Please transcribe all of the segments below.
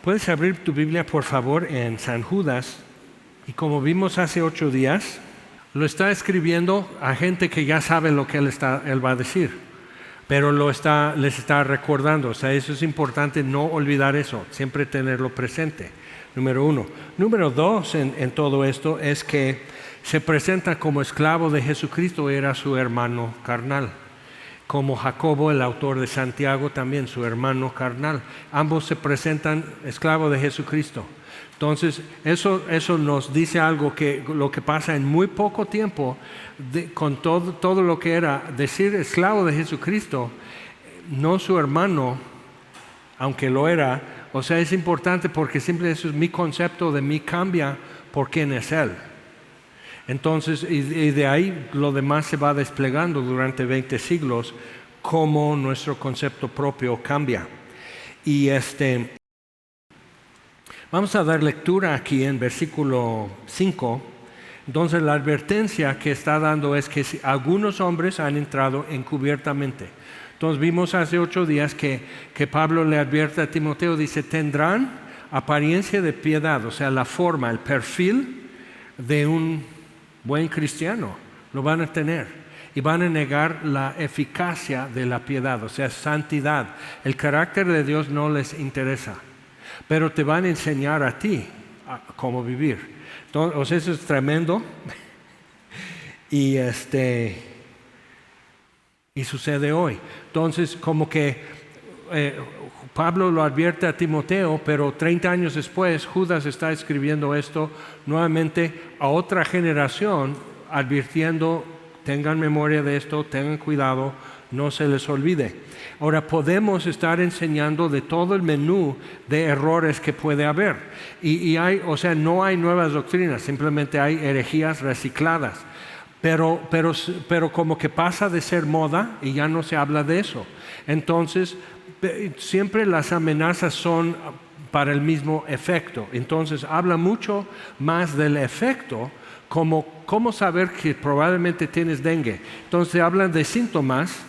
Puedes abrir tu Biblia, por favor, en San Judas. Y como vimos hace 8 días, lo está escribiendo a gente que ya sabe lo que él va a decir. Pero les está recordando. O sea, eso es importante, no olvidar eso. Siempre tenerlo presente. Número 1. Número 2 en todo esto es que se presenta como esclavo de Jesucristo, era su hermano carnal. Como Jacobo, el autor de Santiago, también su hermano carnal. Ambos se presentan esclavos de Jesucristo. Entonces, eso nos dice algo que lo que pasa en muy poco tiempo, con todo lo que era decir esclavo de Jesucristo, no su hermano, aunque lo era. O sea, es importante porque siempre eso es mi concepto de mí cambia por quién es Él. Entonces, y de ahí lo demás se va desplegando durante 20 siglos, cómo nuestro concepto propio cambia. Y vamos a dar lectura aquí en versículo 5. Entonces, la advertencia que está dando es que algunos hombres han entrado encubiertamente. Entonces, vimos hace 8 días que Pablo le advierte a Timoteo, dice, tendrán apariencia de piedad, o sea, la forma, el perfil de un buen cristiano, lo van a tener y van a negar la eficacia de la piedad, o sea, santidad. El carácter de Dios no les interesa, pero te van a enseñar a ti cómo vivir. Entonces, eso es tremendo. y sucede hoy. Entonces, como que Pablo lo advierte a Timoteo, pero 30 años después Judas está escribiendo esto nuevamente a otra generación, advirtiendo, tengan memoria de esto, tengan cuidado, no se les olvide. Ahora, podemos estar enseñando de todo el menú de errores que puede haber. Y no hay nuevas doctrinas, simplemente hay herejías recicladas. Pero como que pasa de ser moda y ya no se habla de eso. Entonces, siempre las amenazas son para el mismo efecto. Entonces, habla mucho más del efecto, como cómo saber que probablemente tienes dengue. Entonces, hablan de síntomas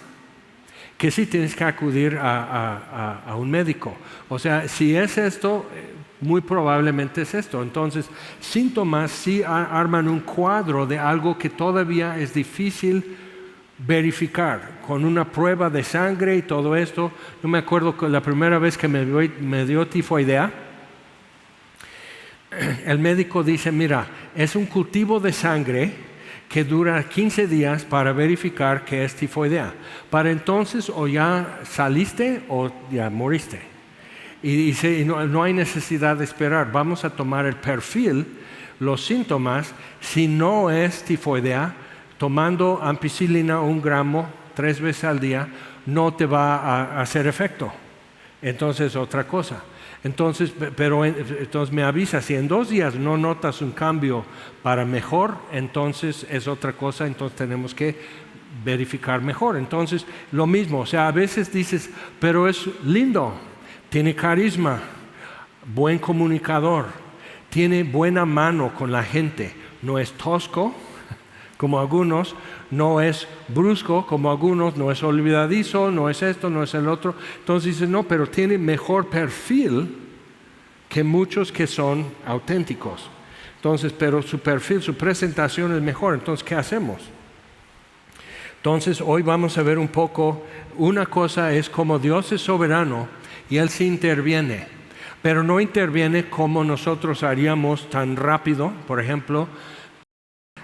que sí tienes que acudir a un médico. O sea, si es esto, muy probablemente es esto. Entonces, síntomas sí arman un cuadro de algo que todavía es difícil verificar con una prueba de sangre y todo esto. Yo me acuerdo que la primera vez que me dio tifoidea, el médico dice, mira, es un cultivo de sangre que dura 15 días para verificar que es tifoidea. Para entonces o ya saliste o ya moriste. Y dice, no hay necesidad de esperar, vamos a tomar el perfil, los síntomas. Si no es tifoidea, tomando ampicilina 1 gramo 3 veces al día no te va a hacer efecto. Entonces, otra cosa. Entonces me avisa, si en 2 días no notas un cambio para mejor, entonces es otra cosa, entonces tenemos que verificar mejor. Entonces, lo mismo, o sea, a veces dices, pero es lindo, tiene carisma, buen comunicador, tiene buena mano con la gente, no es tosco como algunos, no es brusco como algunos, no es olvidadizo, no es esto, no es el otro. Entonces dice, no, pero tiene mejor perfil que muchos que son auténticos. Entonces, pero su perfil, su presentación es mejor. Entonces, ¿qué hacemos? Entonces, hoy vamos a ver un poco, una cosa es como Dios es soberano y Él sí interviene, pero no interviene como nosotros haríamos tan rápido. Por ejemplo,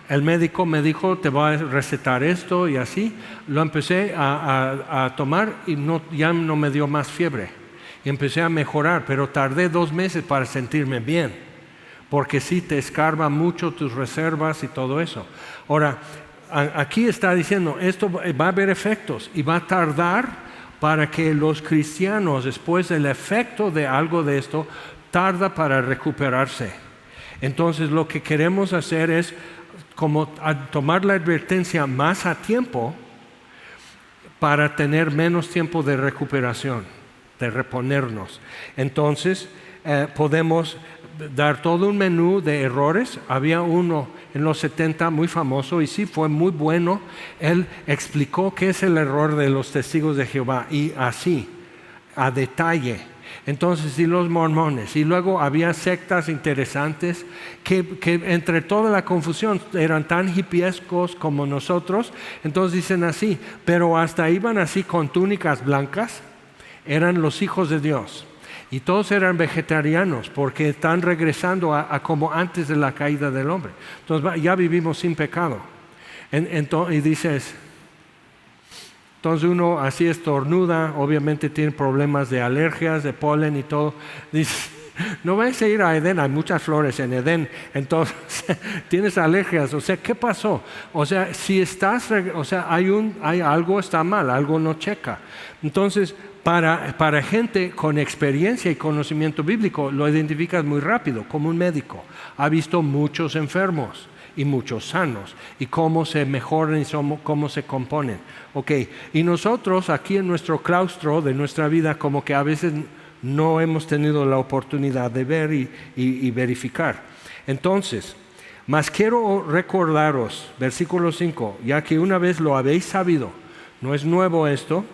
el médico me dijo, te voy a recetar esto y así. Lo empecé a tomar y ya no me dio más fiebre. Y empecé a mejorar, pero tardé 2 meses para sentirme bien. Porque sí te escarba mucho tus reservas y todo eso. Ahora, aquí está diciendo, esto va a haber efectos y va a tardar para que los cristianos, después del efecto de algo de esto, tarda para recuperarse. Entonces, lo que queremos hacer es como tomar la advertencia más a tiempo para tener menos tiempo de recuperación, de reponernos. Entonces, podemos dar todo un menú de errores. Había uno en los 70 muy famoso y sí fue muy bueno. Él explicó qué es el error de los testigos de Jehová y así, a detalle. Entonces, y los mormones. Y luego había sectas interesantes que entre toda la confusión eran tan hippiescos como nosotros. Entonces dicen así, pero hasta iban así con túnicas blancas, eran los hijos de Dios. Y todos eran vegetarianos porque están regresando a como antes de la caída del hombre. Entonces ya vivimos sin pecado. Y dices, entonces uno así estornuda, obviamente tiene problemas de alergias, de polen y todo. Dices, no vais a ir a Edén, hay muchas flores en Edén, entonces tienes alergias. O sea, ¿qué pasó? O sea, si estás, o sea, hay algo está mal, algo no checa. Entonces, para gente con experiencia y conocimiento bíblico, lo identificas muy rápido, como un médico. Ha visto muchos enfermos y muchos sanos, y cómo se mejoran y cómo se componen. Okay. Y nosotros aquí en nuestro claustro de nuestra vida, como que a veces no hemos tenido la oportunidad de ver y verificar. Entonces, mas quiero recordaros, versículo 5, ya que una vez lo habéis sabido, no es nuevo esto,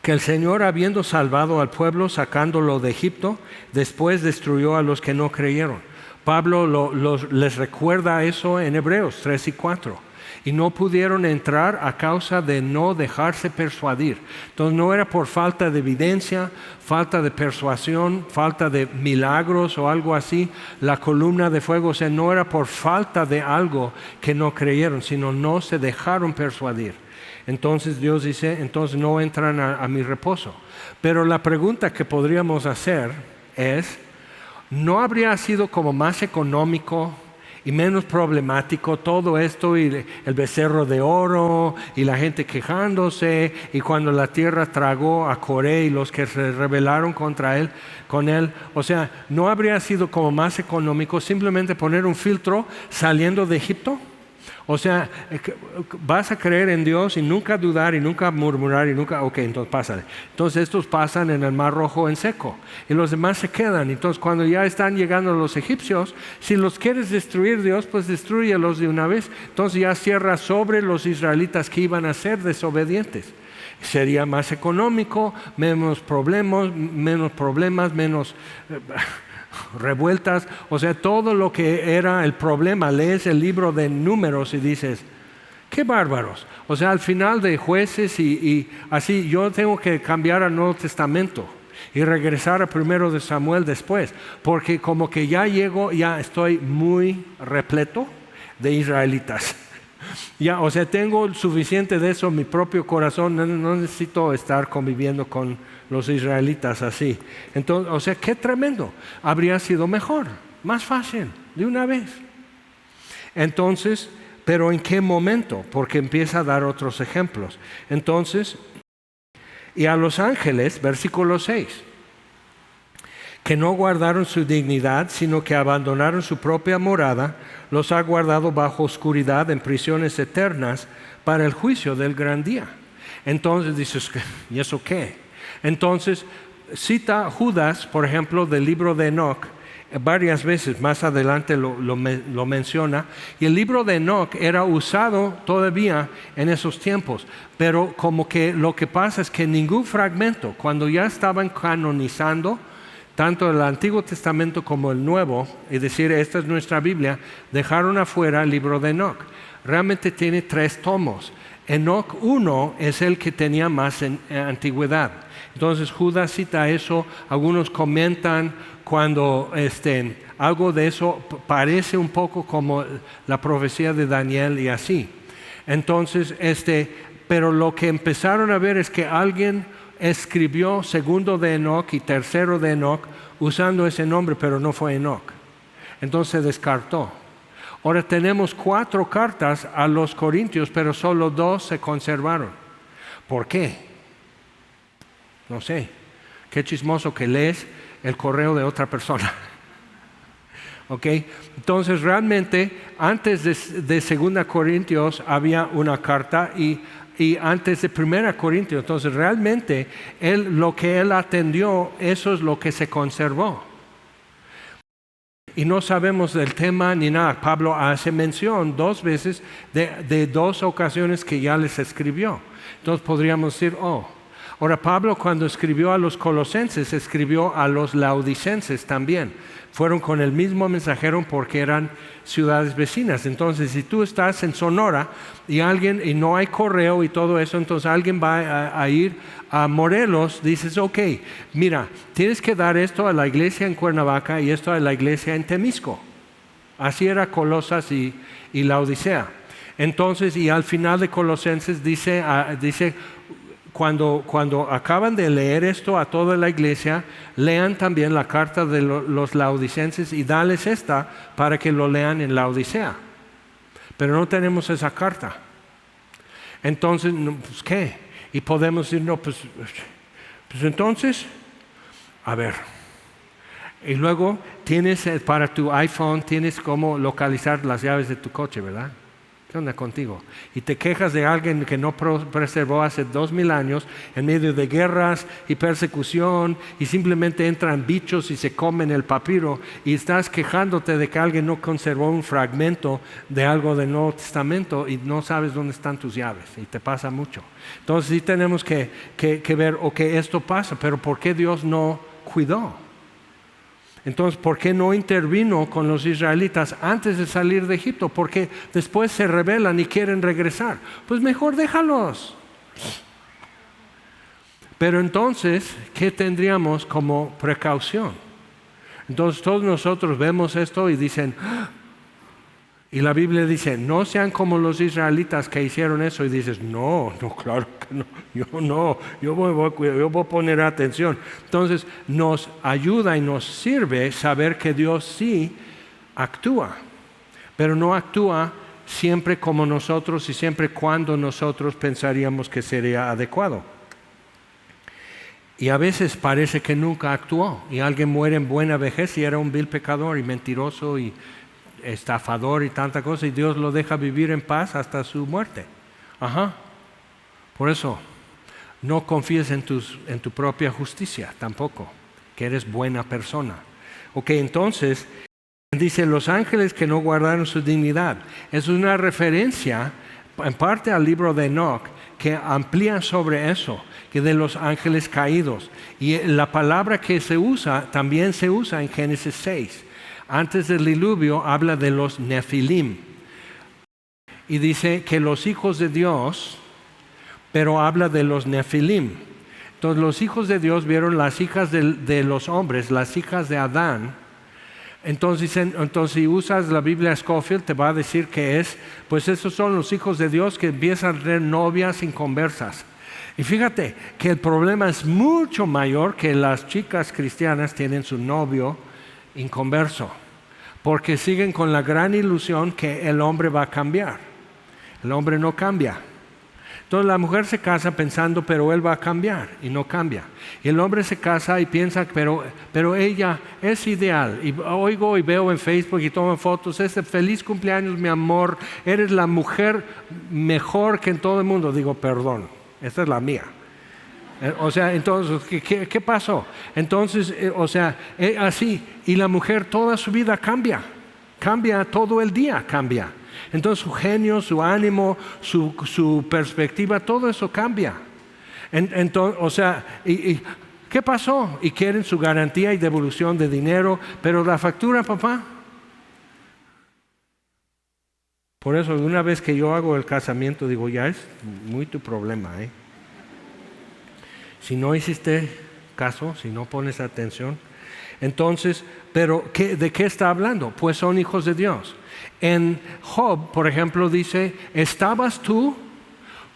que el Señor, habiendo salvado al pueblo, sacándolo de Egipto, después destruyó a los que no creyeron. Pablo les recuerda eso en Hebreos 3 y 4. Y no pudieron entrar a causa de no dejarse persuadir. Entonces no era por falta de evidencia, falta de persuasión, falta de milagros o algo así, la columna de fuego. O sea, no era por falta de algo que no creyeron, sino no se dejaron persuadir. Entonces Dios dice, entonces no entran a mi reposo. Pero la pregunta que podríamos hacer es, ¿no habría sido como más económico y menos problemático todo esto y el becerro de oro y la gente quejándose y cuando la tierra tragó a Coré y los que se rebelaron con él? O sea, ¿no habría sido como más económico simplemente poner un filtro saliendo de Egipto? O sea, vas a creer en Dios y nunca dudar y nunca murmurar y nunca, ok, entonces pásale. Entonces estos pasan en el Mar Rojo en seco y los demás se quedan. Entonces cuando ya están llegando los egipcios, si los quieres destruir Dios, pues destrúyelos de una vez. Entonces ya cierra sobre los israelitas que iban a ser desobedientes. Sería más económico, menos problemas, menos revueltas, o sea, todo lo que era el problema. Lees el libro de Números y dices, qué bárbaros. O sea, al final de Jueces y así, yo tengo que cambiar al Nuevo Testamento y regresar a primero de Samuel después, porque como que ya estoy muy repleto de israelitas. Ya, o sea, tengo suficiente de eso en mi propio corazón, no necesito estar conviviendo con los israelitas así. Entonces, o sea, qué tremendo. Habría sido mejor, más fácil, de una vez. Entonces, pero ¿en qué momento? Porque empieza a dar otros ejemplos. Entonces, y a los ángeles, versículo 6, que no guardaron su dignidad, sino que abandonaron su propia morada, los ha guardado bajo oscuridad en prisiones eternas para el juicio del gran día. Entonces dices, ¿y eso qué? Entonces cita Judas, por ejemplo, del libro de Enoch, varias veces, más adelante lo menciona, y el libro de Enoch era usado todavía en esos tiempos, pero como que lo que pasa es que ningún fragmento, cuando ya estaban canonizando, tanto el Antiguo Testamento como el Nuevo, es decir, esta es nuestra Biblia, dejaron afuera el libro de Enoch. Realmente tiene 3 tomos. Enoch 1 es el que tenía más antigüedad. Entonces Judas cita eso, algunos comentan cuando algo de eso parece un poco como la profecía de Daniel y así. Entonces, pero lo que empezaron a ver es que alguien escribió segundo de Enoch y tercero de Enoch usando ese nombre, pero no fue Enoch. Entonces se descartó. Ahora tenemos 4 cartas a los Corintios, pero solo 2 se conservaron. ¿Por qué? No sé. Qué chismoso que lees el correo de otra persona. ¿Ok? Entonces realmente antes de 2 Corintios había una carta y antes de 1 Corintios. Entonces realmente lo que él atendió, eso es lo que se conservó. Y no sabemos del tema ni nada. Pablo hace mención 2 veces de 2 ocasiones que ya les escribió. Entonces podríamos decir, Ahora, Pablo cuando escribió a los colosenses, escribió a los laodicenses también. Fueron con el mismo mensajero porque eran ciudades vecinas. Entonces, si tú estás en Sonora y no hay correo y todo eso, entonces alguien va a ir a Morelos, dices, ok, mira, tienes que dar esto a la iglesia en Cuernavaca y esto a la iglesia en Temisco. Así era Colosas y Laodicea. Entonces, y al final de Colosenses dice cuando acaban de leer esto a toda la iglesia, lean también la carta de los laodicenses y dales esta para que lo lean en Laodicea. Pero no tenemos esa carta. Entonces, pues ¿qué? Y podemos decir, no, pues entonces, a ver. Y luego tienes para tu iPhone, tienes cómo localizar las llaves de tu coche, ¿verdad? ¿Qué onda contigo? Y te quejas de alguien que no preservó hace 2000 años en medio de guerras y persecución y simplemente entran bichos y se comen el papiro y estás quejándote de que alguien no conservó un fragmento de algo del Nuevo Testamento y no sabes dónde están tus llaves y te pasa mucho. Entonces sí tenemos que ver, ok, esto pasa, pero ¿por qué Dios no cuidó? Entonces, ¿por qué no intervino con los israelitas antes de salir de Egipto? Porque después se rebelan y quieren regresar. Pues mejor déjalos. Pero entonces, ¿qué tendríamos como precaución? Entonces todos nosotros vemos esto y dicen, y la Biblia dice, no sean como los israelitas que hicieron eso. Y dices, no, claro que no, yo voy a poner atención. Entonces nos ayuda y nos sirve saber que Dios sí actúa, pero no actúa siempre como nosotros y siempre cuando nosotros pensaríamos que sería adecuado. Y a veces parece que nunca actuó y alguien muere en buena vejez y era un vil pecador y mentiroso y estafador y tanta cosa, y Dios lo deja vivir en paz hasta su muerte. Por eso, no confíes en tu propia justicia tampoco, que eres buena persona. Ok, entonces, dice, los ángeles que no guardaron su dignidad. Es una referencia, en parte al libro de Enoch, que amplía sobre eso, que de los ángeles caídos. Y la palabra que se usa, también se usa en Génesis 6. Antes del diluvio habla de los nefilim y dice que los hijos de Dios, pero habla de los nefilim. Entonces los hijos de Dios vieron las hijas de los hombres, las hijas de Adán. Entonces si usas la Biblia Scofield te va a decir que pues esos son los hijos de Dios que empiezan a tener novias inconversas. Y fíjate que el problema es mucho mayor que las chicas cristianas tienen su novio inconverso, porque siguen con la gran ilusión que el hombre va a cambiar. El hombre no cambia. Entonces la mujer se casa pensando, pero él va a cambiar, y no cambia. Y el hombre se casa y piensa, pero ella es ideal. Y oigo y veo en Facebook y tomo fotos, feliz cumpleaños mi amor, eres la mujer mejor que en todo el mundo. Digo, perdón, esta es la mía. O sea, entonces, ¿qué pasó? Entonces, así, y la mujer toda su vida cambia todo el día, cambia. Entonces su genio, su ánimo, su perspectiva, todo eso cambia. Entonces, ¿qué pasó? Y quieren su garantía y devolución de dinero, pero la factura, papá. Por eso, una vez que yo hago el casamiento, digo, ya es muy tu problema, Si no hiciste caso, si no pones atención, entonces, pero ¿de qué está hablando? Pues son hijos de Dios. En Job, por ejemplo, dice, ¿estabas tú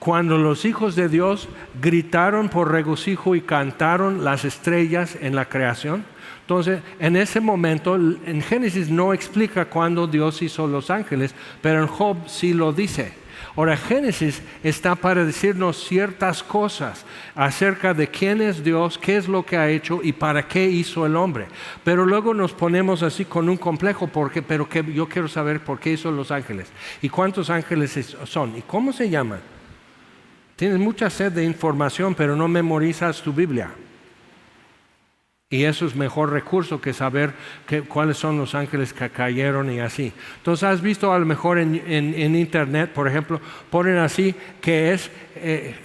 cuando los hijos de Dios gritaron por regocijo y cantaron las estrellas en la creación? Entonces, en ese momento, en Génesis no explica cuándo Dios hizo los ángeles, pero en Job sí lo dice. Ahora, Génesis está para decirnos ciertas cosas acerca de quién es Dios, qué es lo que ha hecho y para qué hizo el hombre. Pero luego nos ponemos así con un complejo, pero que yo quiero saber por qué hizo los ángeles y cuántos ángeles son y cómo se llaman. Tienes mucha sed de información, pero no memorizas tu Biblia. Y eso es mejor recurso que saber cuáles son los ángeles que cayeron y así. Entonces, has visto a lo mejor en internet, por ejemplo, ponen así que es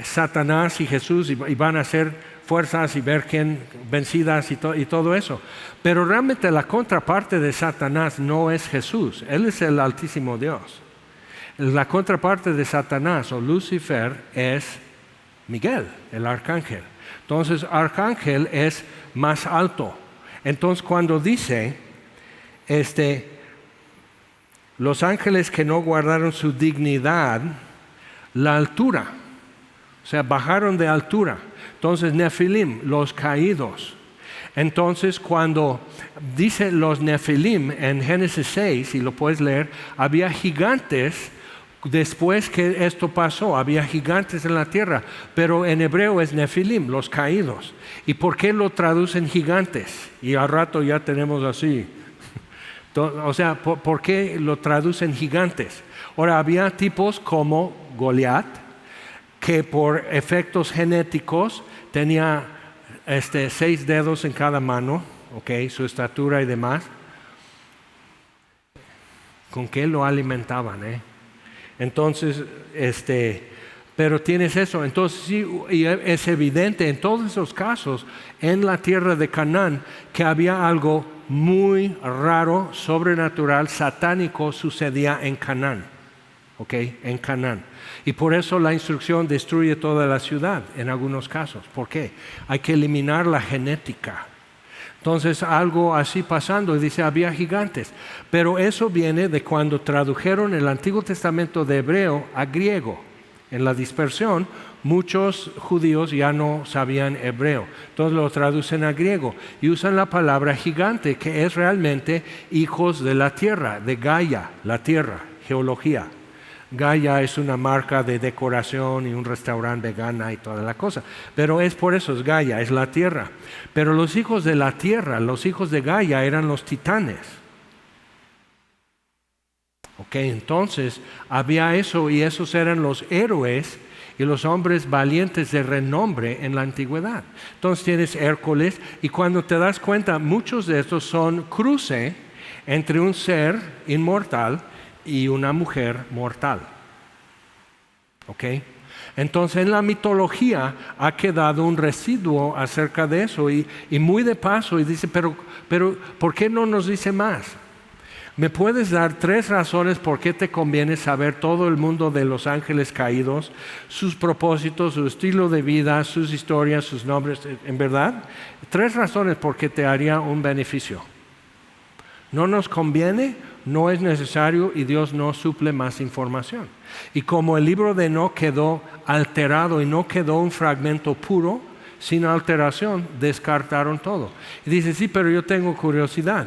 Satanás y Jesús y van a hacer fuerzas y ver quién vencidas y todo eso. Pero realmente la contraparte de Satanás no es Jesús. Él es el Altísimo Dios. La contraparte de Satanás o Lucifer es Miguel, el arcángel. Entonces, arcángel es más alto. Entonces, cuando dice, los ángeles que no guardaron su dignidad, la altura, o sea, bajaron de altura. Entonces, Nefilim, los caídos. Entonces, cuando dice los Nefilim en Génesis 6, y lo puedes leer, había gigantes. Después que esto pasó, había gigantes en la tierra, pero en hebreo es Nefilim, los caídos. ¿Y por qué lo traducen gigantes? Y al rato ya tenemos así. O sea, ¿por qué lo traducen gigantes? Ahora, había tipos como Goliat, que por efectos genéticos tenía 6 dedos en cada mano, okay, su estatura y demás. ¿Con qué lo alimentaban, Entonces, pero tienes eso. Entonces, sí, y es evidente en todos esos casos, en la tierra de Canaán, que había algo muy raro, sobrenatural, satánico, sucedía en Canaán. ¿Ok? En Canaán. Y por eso la instrucción destruye toda la ciudad, en algunos casos. ¿Por qué? Hay que eliminar la genética. Entonces, algo así pasando, y dice, había gigantes. Pero eso viene de cuando tradujeron el Antiguo Testamento de hebreo a griego. En la dispersión, muchos judíos ya no sabían hebreo. Entonces lo traducen a griego y usan la palabra gigante, que es realmente hijos de la tierra, de Gaia, la tierra, geología. Gaia es una marca de decoración y un restaurante vegana y toda la cosa. Pero es por eso, es Gaia, es la tierra. Pero los hijos de la tierra, los hijos de Gaia eran los titanes. Ok, entonces había eso y esos eran los héroes y los hombres valientes de renombre en la antigüedad. Entonces tienes Hércules y cuando te das cuenta, muchos de estos son cruce entre un ser inmortal y una mujer mortal. ¿Ok? Entonces en la mitología ha quedado un residuo acerca de eso y muy de paso y dice, pero ¿por qué no nos dice más? ¿Me puedes dar 3 razones por qué te conviene saber todo el mundo de los ángeles caídos, sus propósitos, su estilo de vida, sus historias, sus nombres? ¿En verdad? 3 razones por qué te haría un beneficio. No nos conviene, no es necesario y Dios no suple más información. Y como el libro de Enoc quedó alterado y no quedó un fragmento puro, sin alteración, descartaron todo. Y dice, sí, pero yo tengo curiosidad.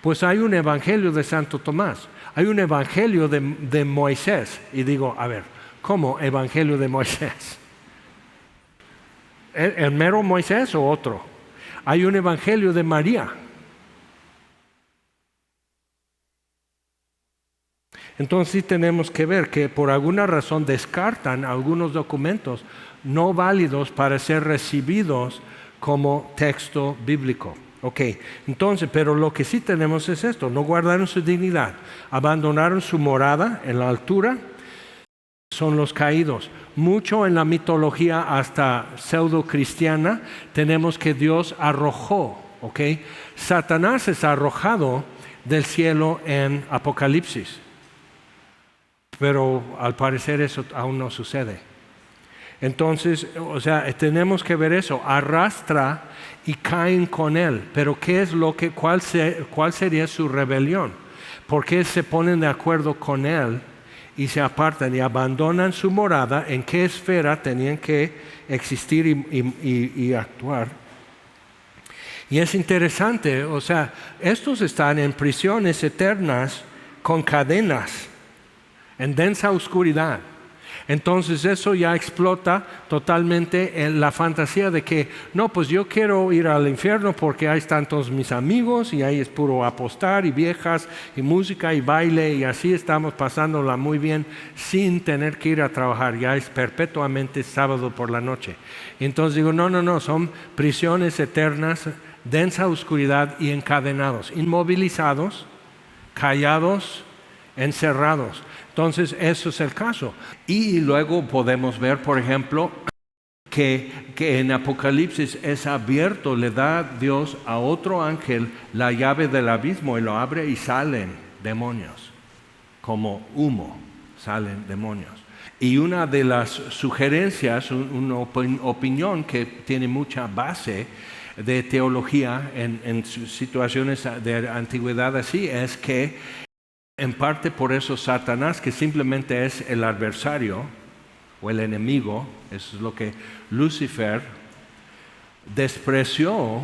Pues hay un evangelio de Santo Tomás, hay un evangelio de Moisés. Y digo, a ver, ¿cómo evangelio de Moisés? ¿El mero Moisés o otro? Hay un evangelio de María. Entonces sí tenemos que ver que por alguna razón descartan algunos documentos no válidos para ser recibidos como texto bíblico. Ok, entonces, pero lo que sí tenemos es esto, no guardaron su dignidad, abandonaron su morada en la altura, son los caídos. Mucho en la mitología hasta pseudo cristiana tenemos que Dios arrojó, ok. Satanás es arrojado del cielo en Apocalipsis, pero al parecer eso aún no sucede. Entonces, o sea, tenemos que ver eso, arrastra y caen con él, pero cuál sería su rebelión? ¿Por qué se ponen de acuerdo con él y se apartan y abandonan su morada? ¿En qué esfera tenían que existir y actuar? Y es interesante, o sea, estos están en prisiones eternas con cadenas, en densa oscuridad. Entonces eso ya explota totalmente en la fantasía de que, no, pues yo quiero ir al infierno porque ahí están todos mis amigos y ahí es puro apostar y viejas y música y baile y así estamos pasándola muy bien sin tener que ir a trabajar, ya es perpetuamente sábado por la noche. Y entonces digo, no, son prisiones eternas densa oscuridad y encadenados, inmovilizados, callados, encerrados. Entonces, eso es el caso. Y luego podemos ver, por ejemplo, que en Apocalipsis es abierto, le da Dios a otro ángel la llave del abismo y lo abre y salen demonios, como humo, salen demonios. Y una de las sugerencias, una opinión que tiene mucha base de teología en situaciones de antigüedad así, es que en parte por eso Satanás, que simplemente es el adversario o el enemigo, eso es lo que Lucifer despreció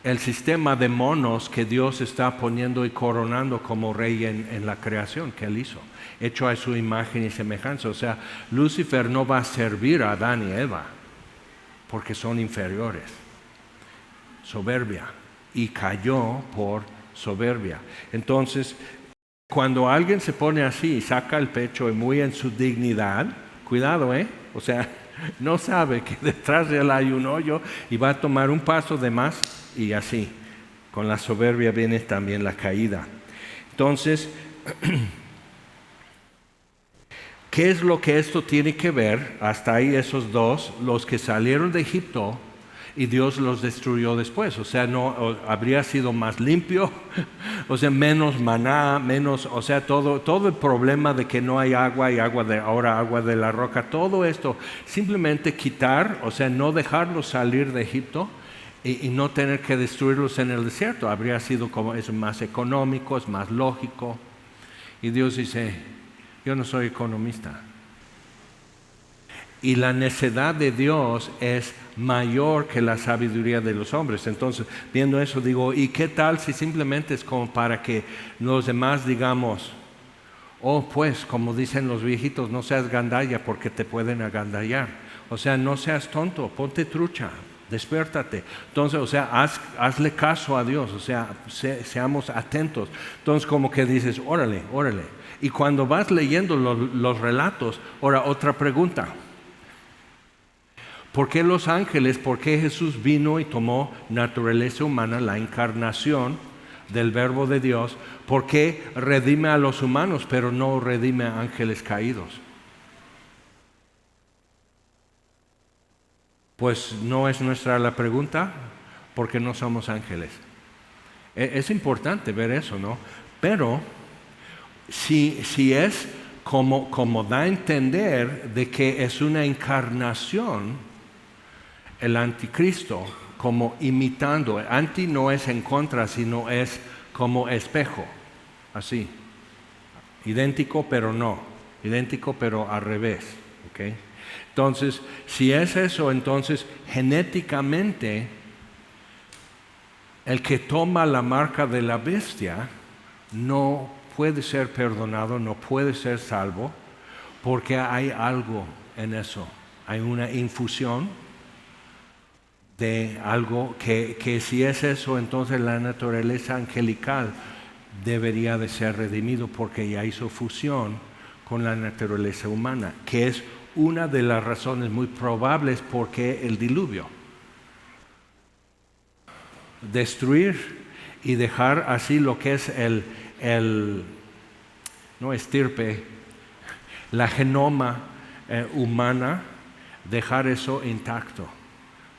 el sistema de monos que Dios está poniendo y coronando como rey en la creación que Él hizo, hecho a su imagen y semejanza. O sea, Lucifer no va a servir a Adán y Eva porque son inferiores. Soberbia. Y cayó por soberbia. Entonces, cuando alguien se pone así y saca el pecho y muy en su dignidad, cuidado, o sea, no sabe que detrás de él hay un hoyo y va a tomar un paso de más y así. Con la soberbia viene también la caída. Entonces, ¿qué es lo que esto tiene que ver? Hasta ahí esos dos, los que salieron de Egipto y Dios los destruyó después. O sea, no habría sido más limpio, o sea, menos maná, menos, o sea, todo el problema de que no hay agua y ahora agua de la roca, todo esto, simplemente quitar, o sea, no dejarlos salir de Egipto y no tener que destruirlos en el desierto. Habría sido como, es más económico, es más lógico. Y Dios dice, yo no soy economista. Y la necedad de Dios es mayor que la sabiduría de los hombres. Entonces, viendo eso, digo, ¿y qué tal si simplemente es como para que los demás digamos, oh, pues, como dicen los viejitos, no seas gandalla porque te pueden agandallar? O sea, no seas tonto, ponte trucha, despiértate. Entonces, o sea, hazle caso a Dios, o sea, seamos atentos. Entonces, como que dices, órale. Y cuando vas leyendo los relatos, ahora otra pregunta. ¿Por qué los ángeles? ¿Por qué Jesús vino y tomó naturaleza humana, la encarnación del Verbo de Dios? ¿Por qué redime a los humanos, pero no redime a ángeles caídos? Pues no es nuestra la pregunta, porque no somos ángeles. Es importante ver eso, ¿no? Pero si es como da a entender de que es una encarnación, el anticristo, como imitando. Anti no es en contra, sino es como espejo, así. Idéntico, pero no. Idéntico, pero al revés. ¿Okay? Entonces, si es eso, entonces genéticamente el que toma la marca de la bestia no puede ser perdonado, no puede ser salvo, porque hay algo en eso. Hay una infusión de algo que si es eso, entonces la naturaleza angelical debería de ser redimido porque ya hizo fusión con la naturaleza humana, que es una de las razones muy probables por qué el diluvio. Destruir y dejar así lo que es no estirpe, la genoma humana, dejar eso intacto.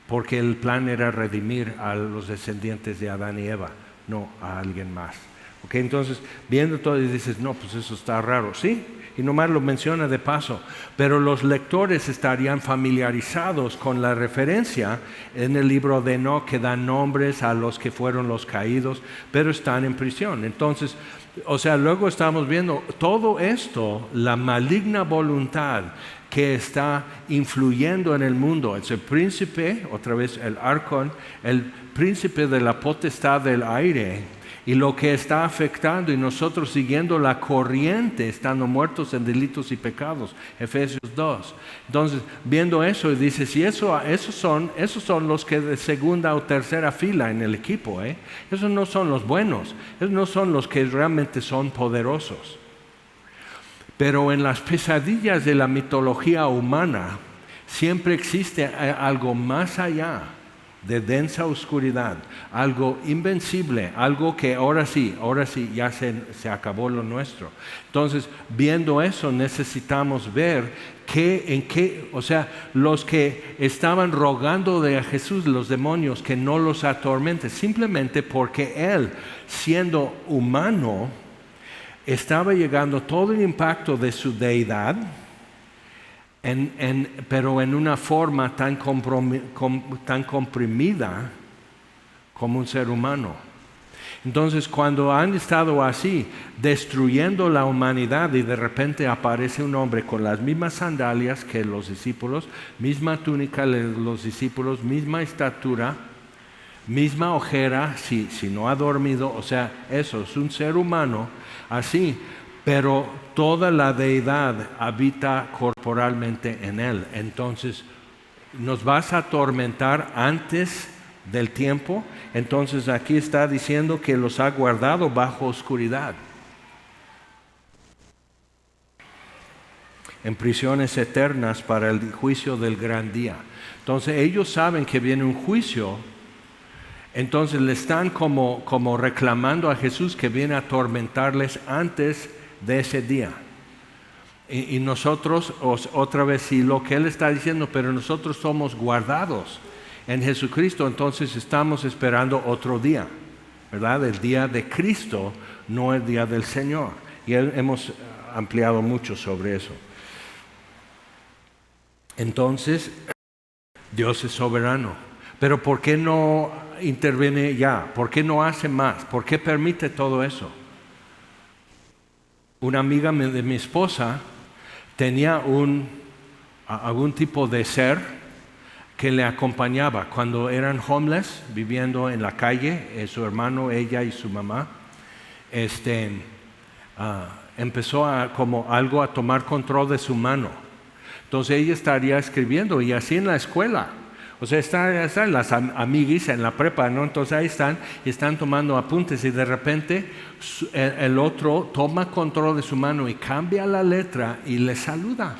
Porque el plan era redimir a los descendientes de Adán y Eva, no a alguien más. Okay, entonces, viendo todo y dices, no, pues eso está raro. Sí, y nomás lo menciona de paso. Pero los lectores estarían familiarizados con la referencia en el libro de Enoc, que da nombres a los que fueron los caídos, pero están en prisión. Entonces, o sea, luego estamos viendo todo esto, la maligna voluntad que está influyendo en el mundo. Es el príncipe, otra vez el arcón, el príncipe de la potestad del aire, y lo que está afectando, y nosotros siguiendo la corriente, estando muertos en delitos y pecados, Efesios 2. Entonces, viendo eso, dice, si esos son los que de segunda o tercera fila en el equipo, esos no son los buenos, esos no son los que realmente son poderosos. Pero en las pesadillas de la mitología humana siempre existe algo más allá de densa oscuridad, algo invencible, algo que ahora sí, ya se acabó lo nuestro. Entonces, viendo eso, necesitamos ver o sea, los que estaban rogando a Jesús, los demonios, que no los atormente, simplemente porque Él, siendo humano, estaba llegando todo el impacto de su deidad, pero en una forma tan comprimida como un ser humano. Entonces, cuando han estado así, destruyendo la humanidad, y de repente aparece un hombre con las mismas sandalias que los discípulos, misma túnica de los discípulos, misma estatura, misma ojera, si no ha dormido, o sea, eso es un ser humano así, pero toda la deidad habita corporalmente en él. Entonces, ¿nos vas a atormentar antes del tiempo? Entonces aquí está diciendo que los ha guardado bajo oscuridad, en prisiones eternas para el juicio del gran día. Entonces ellos saben que viene un juicio. Entonces le están como reclamando a Jesús que viene a atormentarles antes de ese día. Y nosotros, otra vez, sí, lo que Él está diciendo, pero nosotros somos guardados en Jesucristo, entonces estamos esperando otro día, ¿verdad? El día de Cristo, no el día del Señor. Y hemos ampliado mucho sobre eso. Entonces, Dios es soberano. Pero ¿por qué no interviene ya? ¿Por qué no hace más? ¿Por qué permite todo eso? Una amiga de mi esposa tenía algún tipo de ser que le acompañaba cuando eran homeless, viviendo en la calle, su hermano, ella y su mamá. Empezó a tomar control de su mano. Entonces ella estaría escribiendo, y así en la escuela. O sea, están las amiguis en la prepa, ¿no? Entonces ahí están tomando apuntes, y de repente el otro toma control de su mano y cambia la letra y le saluda.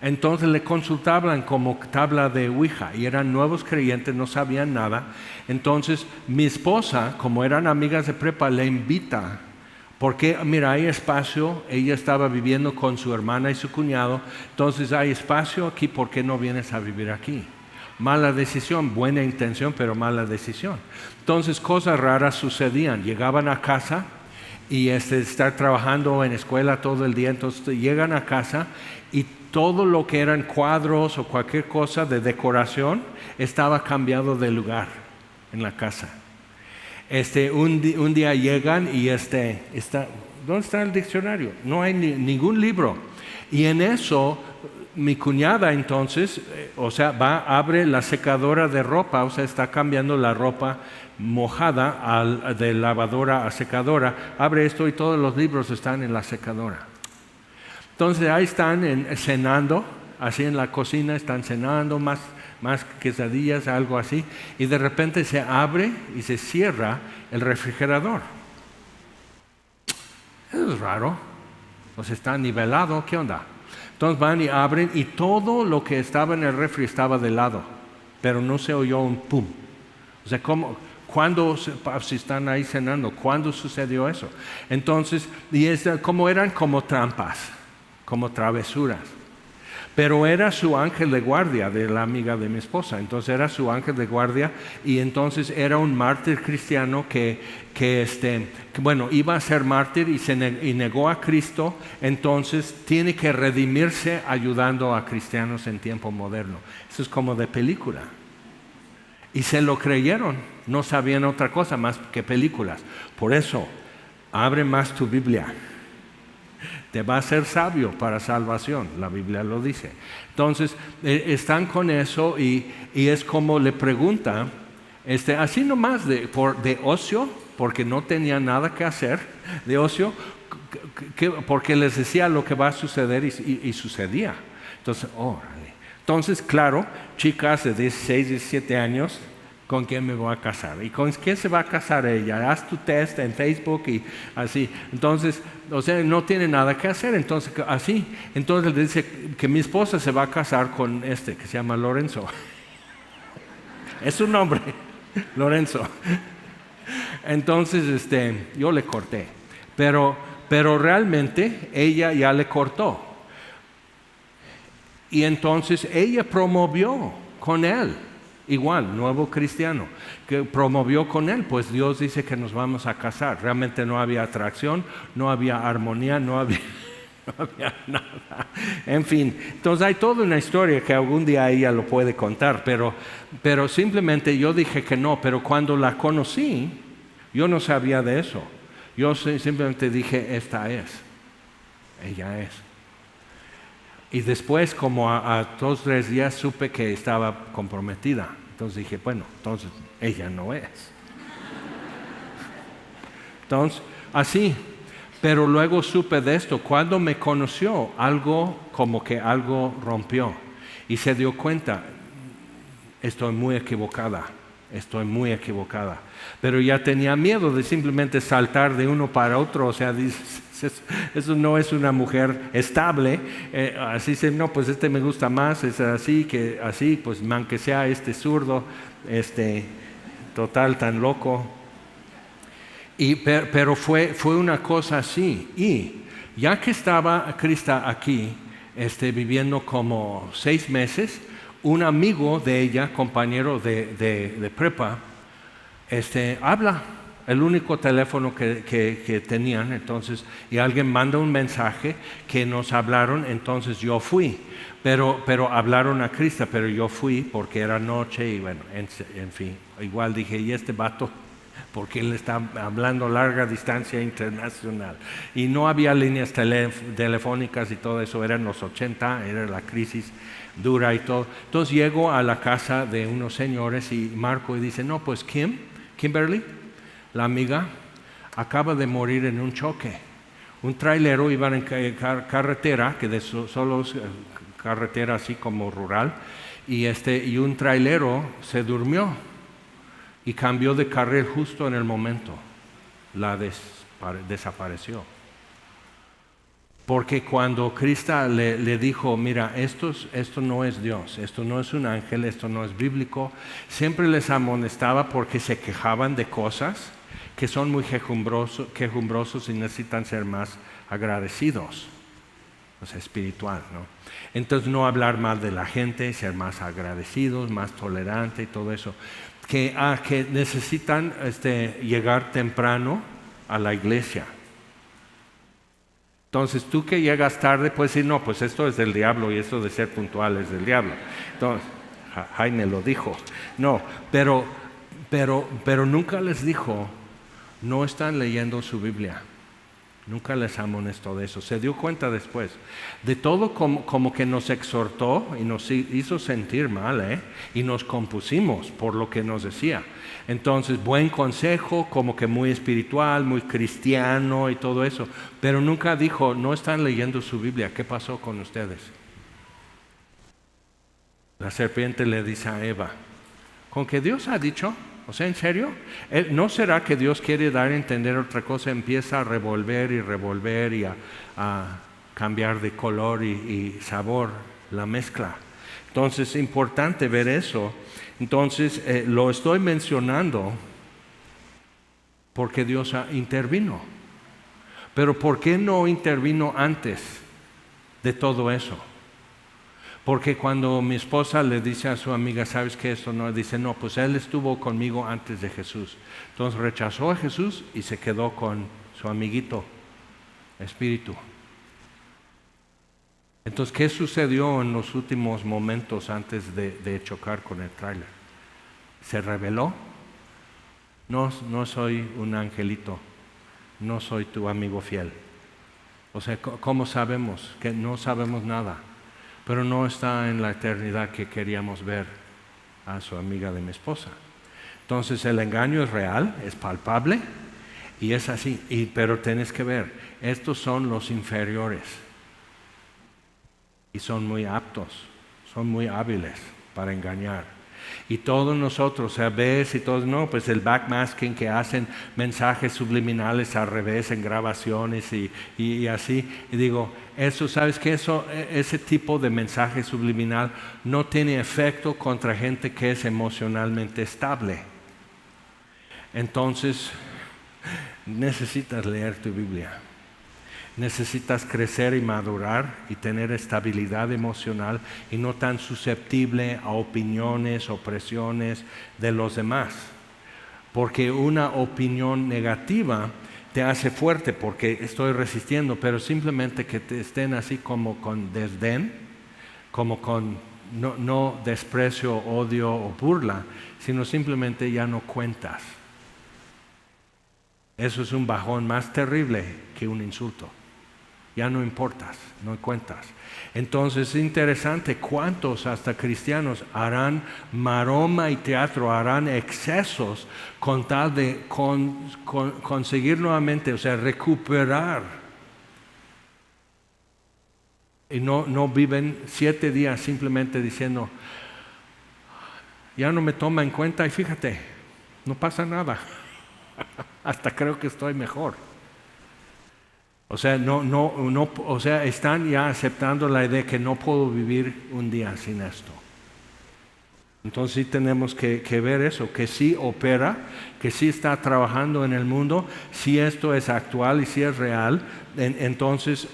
Entonces le consultaban como tabla de Ouija, y eran nuevos creyentes, no sabían nada. Entonces mi esposa, como eran amigas de prepa, le invita, porque mira, hay espacio. Ella estaba viviendo con su hermana y su cuñado, entonces hay espacio aquí, ¿por qué no vienes a vivir aquí? Mala decisión, buena intención, pero mala decisión. Entonces cosas raras sucedían. Llegaban a casa y estar trabajando en escuela todo el día, entonces llegan a casa y todo lo que eran cuadros o cualquier cosa de decoración estaba cambiado de lugar en la casa. Un día llegan y ¿dónde está el diccionario? No hay ningún libro. Y en eso mi cuñada entonces, abre la secadora de ropa, o sea, está cambiando la ropa mojada de lavadora a secadora. Abre esto y todos los libros están en la secadora. Entonces ahí están cenando, así en la cocina, están cenando, más quesadillas, algo así, y de repente se abre y se cierra el refrigerador. Eso es raro. Pues está nivelado, ¿qué onda? Entonces van y abren, y todo lo que estaba en el refri estaba de lado, pero no se oyó un pum. O sea, si están ahí cenando, ¿cuándo sucedió eso? Entonces, eran como trampas, como travesuras. Pero era su ángel de guardia, de la amiga de mi esposa. Entonces era su ángel de guardia, y entonces era un mártir cristiano que iba a ser mártir y negó a Cristo. Entonces tiene que redimirse ayudando a cristianos en tiempo moderno. Eso es como de película. Y se lo creyeron, no sabían otra cosa más que películas. Por eso, abre más tu Biblia. Te va a ser sabio para salvación, la Biblia lo dice. Entonces, están con eso, y es como le pregunta, así nomás de ocio, porque no tenía nada que hacer, de ocio, porque les decía lo que va a suceder, y sucedía. Entonces, órale. Entonces, claro, chicas de 16, 17 años, ¿con quién me voy a casar? ¿Y con quién se va a casar ella? Haz tu test en Facebook y así. Entonces, no tiene nada que hacer. Entonces, le dice que mi esposa se va a casar con que se llama Lorenzo. Es su nombre, Lorenzo. Entonces, yo le corté. Pero realmente ella ya le cortó. Y entonces ella promovió con él, igual, nuevo cristiano, que promovió con él, pues Dios dice que nos vamos a casar. Realmente no había atracción, no había armonía, no había nada. En fin, entonces hay toda una historia que algún día ella lo puede contar, pero simplemente yo dije que no, pero cuando la conocí, yo no sabía de eso. Yo simplemente dije, ella es. Y después, como a 2 o 3 días, supe que estaba comprometida. Entonces dije, bueno, entonces ella no es. Entonces, así. Pero luego supe de esto. Cuando me conoció, como que algo rompió. Y se dio cuenta, estoy muy equivocada. Pero ya tenía miedo de simplemente saltar de uno para otro. O sea, eso no es una mujer estable. Así no, pues me gusta más, es así, pues aunque sea zurdo, total, tan loco. Pero fue una cosa así. Y ya que estaba Krista aquí, viviendo como 6 meses, un amigo de ella, compañero de prepa, habla, el único teléfono que tenían, entonces, y alguien manda un mensaje que nos hablaron, entonces yo fui, pero hablaron a Krista, pero yo fui porque era noche y bueno, en fin, igual dije, ¿y este vato? Porque él está hablando larga distancia internacional. Y no había líneas telefónicas y todo eso, eran los 80, era la crisis dura y todo. Entonces llego a la casa de unos señores y marco y dice, no, pues Kimberly, la amiga, acaba de morir en un choque. Un trailero iba en carretera, que solo es carretera así como rural, y un trailero se durmió y cambió de carril justo en el momento. Desapareció. Porque cuando Krista le dijo, mira, esto no es Dios, esto no es un ángel, esto no es bíblico, siempre les amonestaba porque se quejaban de cosas que son muy quejumbrosos y necesitan ser más agradecidos, o sea, espiritual, ¿no? Entonces no hablar mal de la gente, ser más agradecidos, más tolerantes y todo eso. Que necesitan llegar temprano a la iglesia. Entonces tú que llegas tarde puedes decir, no, pues esto es del diablo y esto de ser puntual es del diablo. Entonces, Jaime lo dijo. No, pero nunca les dijo, no están leyendo su Biblia. Nunca les amonestó de eso. Se dio cuenta después. De todo como que nos exhortó y nos hizo sentir mal, y nos compusimos por lo que nos decía. Entonces, buen consejo, como que muy espiritual, muy cristiano y todo eso. Pero nunca dijo, no están leyendo su Biblia. ¿Qué pasó con ustedes? La serpiente le dice a Eva, ¿con que Dios ha dicho? O sea, ¿en serio? ¿No será que Dios quiere dar a entender otra cosa? Empieza a revolver y a cambiar de color y sabor, la mezcla. Entonces es importante ver eso. Entonces lo estoy mencionando porque Dios intervino. Pero ¿por qué no intervino antes de todo eso? Porque cuando mi esposa le dice a su amiga, ¿sabes qué? Esto no, dice, no, pues él estuvo conmigo antes de Jesús. Entonces rechazó a Jesús y se quedó con su amiguito, espíritu. Entonces, ¿qué sucedió en los últimos momentos antes de chocar con el tráiler? ¿Se rebeló? No soy un angelito, no soy tu amigo fiel. O sea, ¿cómo sabemos? Que no sabemos nada. Pero no está en la eternidad que queríamos ver a su amiga de mi esposa. Entonces el engaño es real, es palpable y es así. Pero tienes que ver, estos son los inferiores y son muy aptos, son muy hábiles para engañar. Y todos nosotros, ves y todos, no, pues el backmasking que hacen mensajes subliminales al revés en grabaciones y así. Y digo, eso, ¿sabes qué? Ese tipo de mensaje subliminal no tiene efecto contra gente que es emocionalmente estable. Entonces, necesitas leer tu Biblia. Necesitas crecer y madurar y tener estabilidad emocional y no tan susceptible a opiniones o presiones de los demás. Porque una opinión negativa te hace fuerte porque estoy resistiendo, pero simplemente que te estén así como con desdén, como con no desprecio, odio o burla, sino simplemente ya no cuentas. Eso es un bajón más terrible que un insulto. Ya no importas, no cuentas. Entonces es interesante cuántos hasta cristianos harán maroma y teatro, harán excesos con tal de conseguir nuevamente, o sea, recuperar. Y no viven 7 días simplemente diciendo, ya no me toma en cuenta y fíjate, no pasa nada. Hasta creo que estoy mejor. O sea, o sea, están ya aceptando la idea que no puedo vivir un día sin esto. Entonces sí tenemos que ver eso, que sí opera, que sí está trabajando en el mundo, si esto es actual y si es real, entonces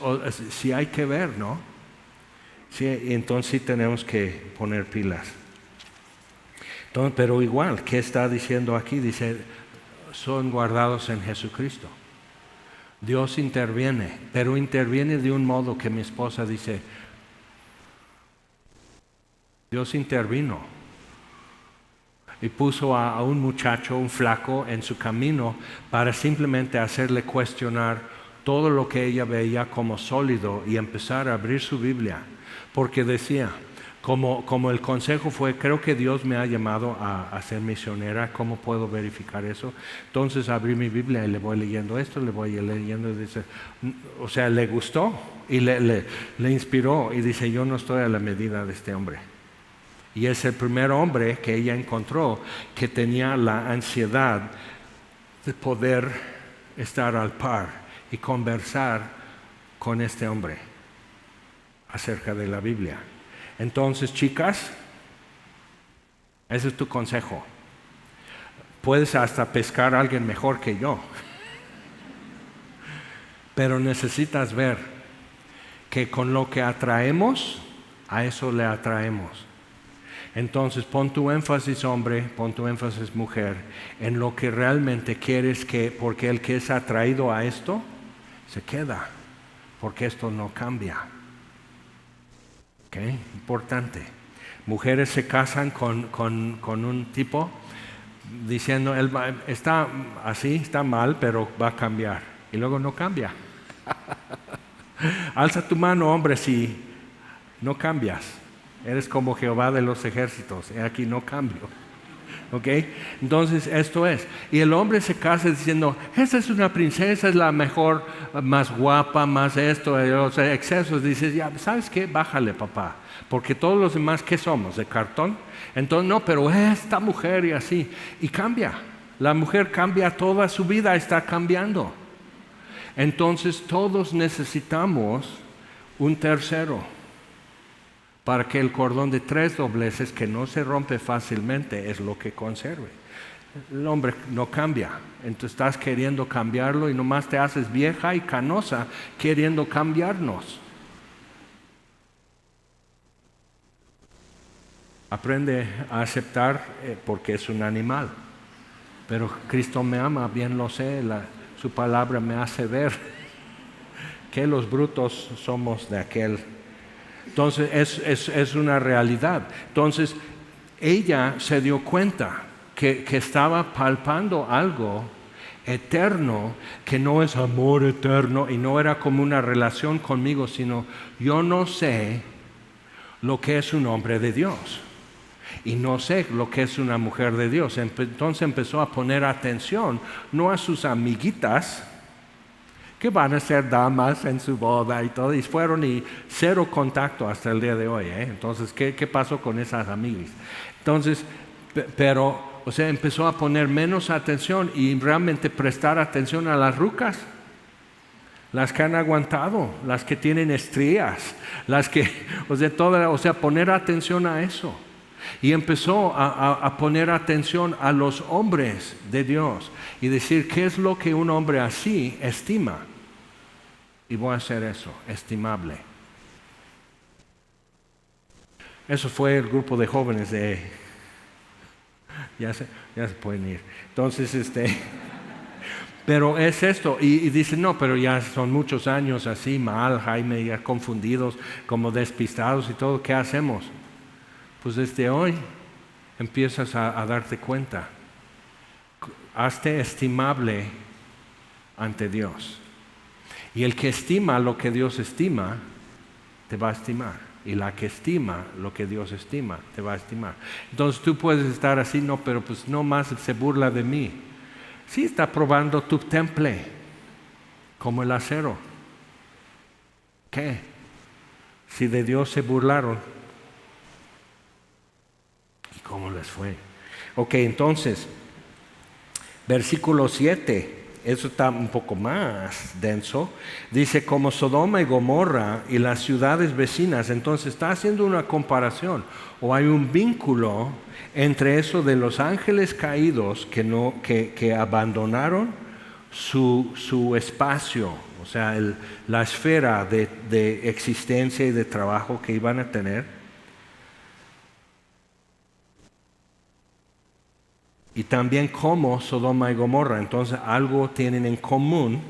sí hay que ver, ¿no? Sí, entonces sí tenemos que poner pilas. Entonces, pero igual, ¿qué está diciendo aquí? Dice, son guardados en Jesucristo. Dios interviene, pero interviene de un modo que mi esposa dice, Dios intervino y puso a un muchacho, un flaco, en su camino para simplemente hacerle cuestionar todo lo que ella veía como sólido y empezar a abrir su Biblia, porque decía, como el consejo fue, creo que Dios me ha llamado a ser misionera, ¿cómo puedo verificar eso? Entonces abrí mi Biblia y le voy leyendo esto, le voy leyendo y dice, o sea, le gustó y le inspiró y dice, yo no estoy a la medida de este hombre. Y es el primer hombre que ella encontró que tenía la ansiedad de poder estar al par y conversar con este hombre acerca de la Biblia. Entonces, chicas, ese es tu consejo. Puedes hasta pescar a alguien mejor que yo, pero necesitas ver que con lo que atraemos, a eso le atraemos. Entonces, pon tu énfasis hombre, pon tu énfasis mujer, en lo que realmente quieres porque el que es atraído a esto, se queda, porque esto no cambia. Okay, importante. Mujeres se casan con un tipo diciendo, él está así, está mal, pero va a cambiar. Y luego no cambia. Alza tu mano, hombre, si no cambias. Eres como Jehová de los ejércitos. Aquí no cambio. ¿Ok? Entonces esto es. Y el hombre se casa diciendo, esa es una princesa, es la mejor, más guapa, más esto, o sea, excesos. Dices, ya, ¿sabes qué? Bájale, papá. Porque todos los demás, ¿qué somos? ¿De cartón? Entonces, no, pero esta mujer y así. Y cambia. La mujer cambia toda su vida, está cambiando. Entonces todos necesitamos un tercero. Para que el cordón de 3 dobleces que no se rompe fácilmente es lo que conserve. El hombre no cambia, entonces estás queriendo cambiarlo y nomás te haces vieja y canosa queriendo cambiarnos. Aprende a aceptar porque es un animal, pero Cristo me ama, bien lo sé, su palabra me hace ver que los brutos somos de aquel. Entonces es una realidad. Entonces ella se dio cuenta que estaba palpando algo eterno, que no es amor eterno y no era como una relación conmigo, sino yo no sé lo que es un hombre de Dios y no sé lo que es una mujer de Dios. Entonces empezó a poner atención no a sus amiguitas que van a ser damas en su boda y todo, y fueron y 0 contacto hasta el día de hoy. Entonces, ¿qué pasó con esas amigas? Entonces, Pero, o sea, empezó a poner menos atención y realmente prestar atención a las rucas. Las que han aguantado, las que tienen estrías, las que, o sea, poner atención a eso. Y empezó a poner atención a los hombres de Dios y decir, ¿qué es lo que un hombre así estima? Y voy a hacer eso, estimable. Eso fue el grupo de jóvenes de... Ya se pueden ir. Entonces, pero es esto, y dicen, no, pero ya son muchos años así, mal, Jaime, ya confundidos, como despistados y todo, ¿qué hacemos? Pues desde hoy empiezas a darte cuenta. Hazte estimable ante Dios. Y el que estima lo que Dios estima, te va a estimar. Y la que estima lo que Dios estima, te va a estimar. Entonces tú puedes estar así, no, pero pues no más se burla de mí. Sí está probando tu temple, como el acero. ¿Qué? Si de Dios se burlaron, ¿y cómo les fue? Ok, entonces, versículo 7, eso está un poco más denso. Dice, como Sodoma y Gomorra y las ciudades vecinas. Entonces está haciendo una comparación, o hay un vínculo entre eso de los ángeles caídos que abandonaron su espacio, o sea, la esfera de existencia y de trabajo que iban a tener. Y también como Sodoma y Gomorra, entonces algo tienen en común.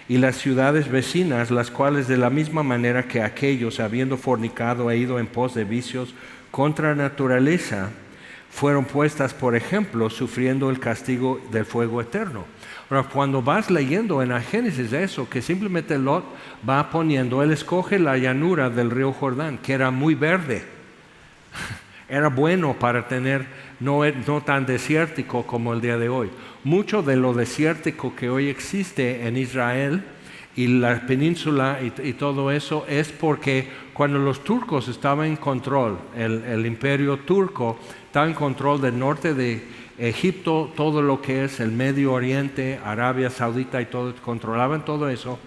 Y las ciudades vecinas, las cuales de la misma manera que aquellos, habiendo fornicado e ido en pos de vicios contra naturaleza, fueron puestas por ejemplo, sufriendo el castigo del fuego eterno. Ahora, cuando vas leyendo en la Génesis eso, que simplemente Lot va poniendo, él escoge la llanura del río Jordán, que era muy verde. Era bueno para tener, no tan desértico como el día de hoy. Mucho de lo desértico que hoy existe en Israel y la península y todo eso es porque cuando los turcos estaban en control, el imperio turco estaba en control del norte de Egipto, todo lo que es el Medio Oriente, Arabia Saudita y todo, controlaban todo eso.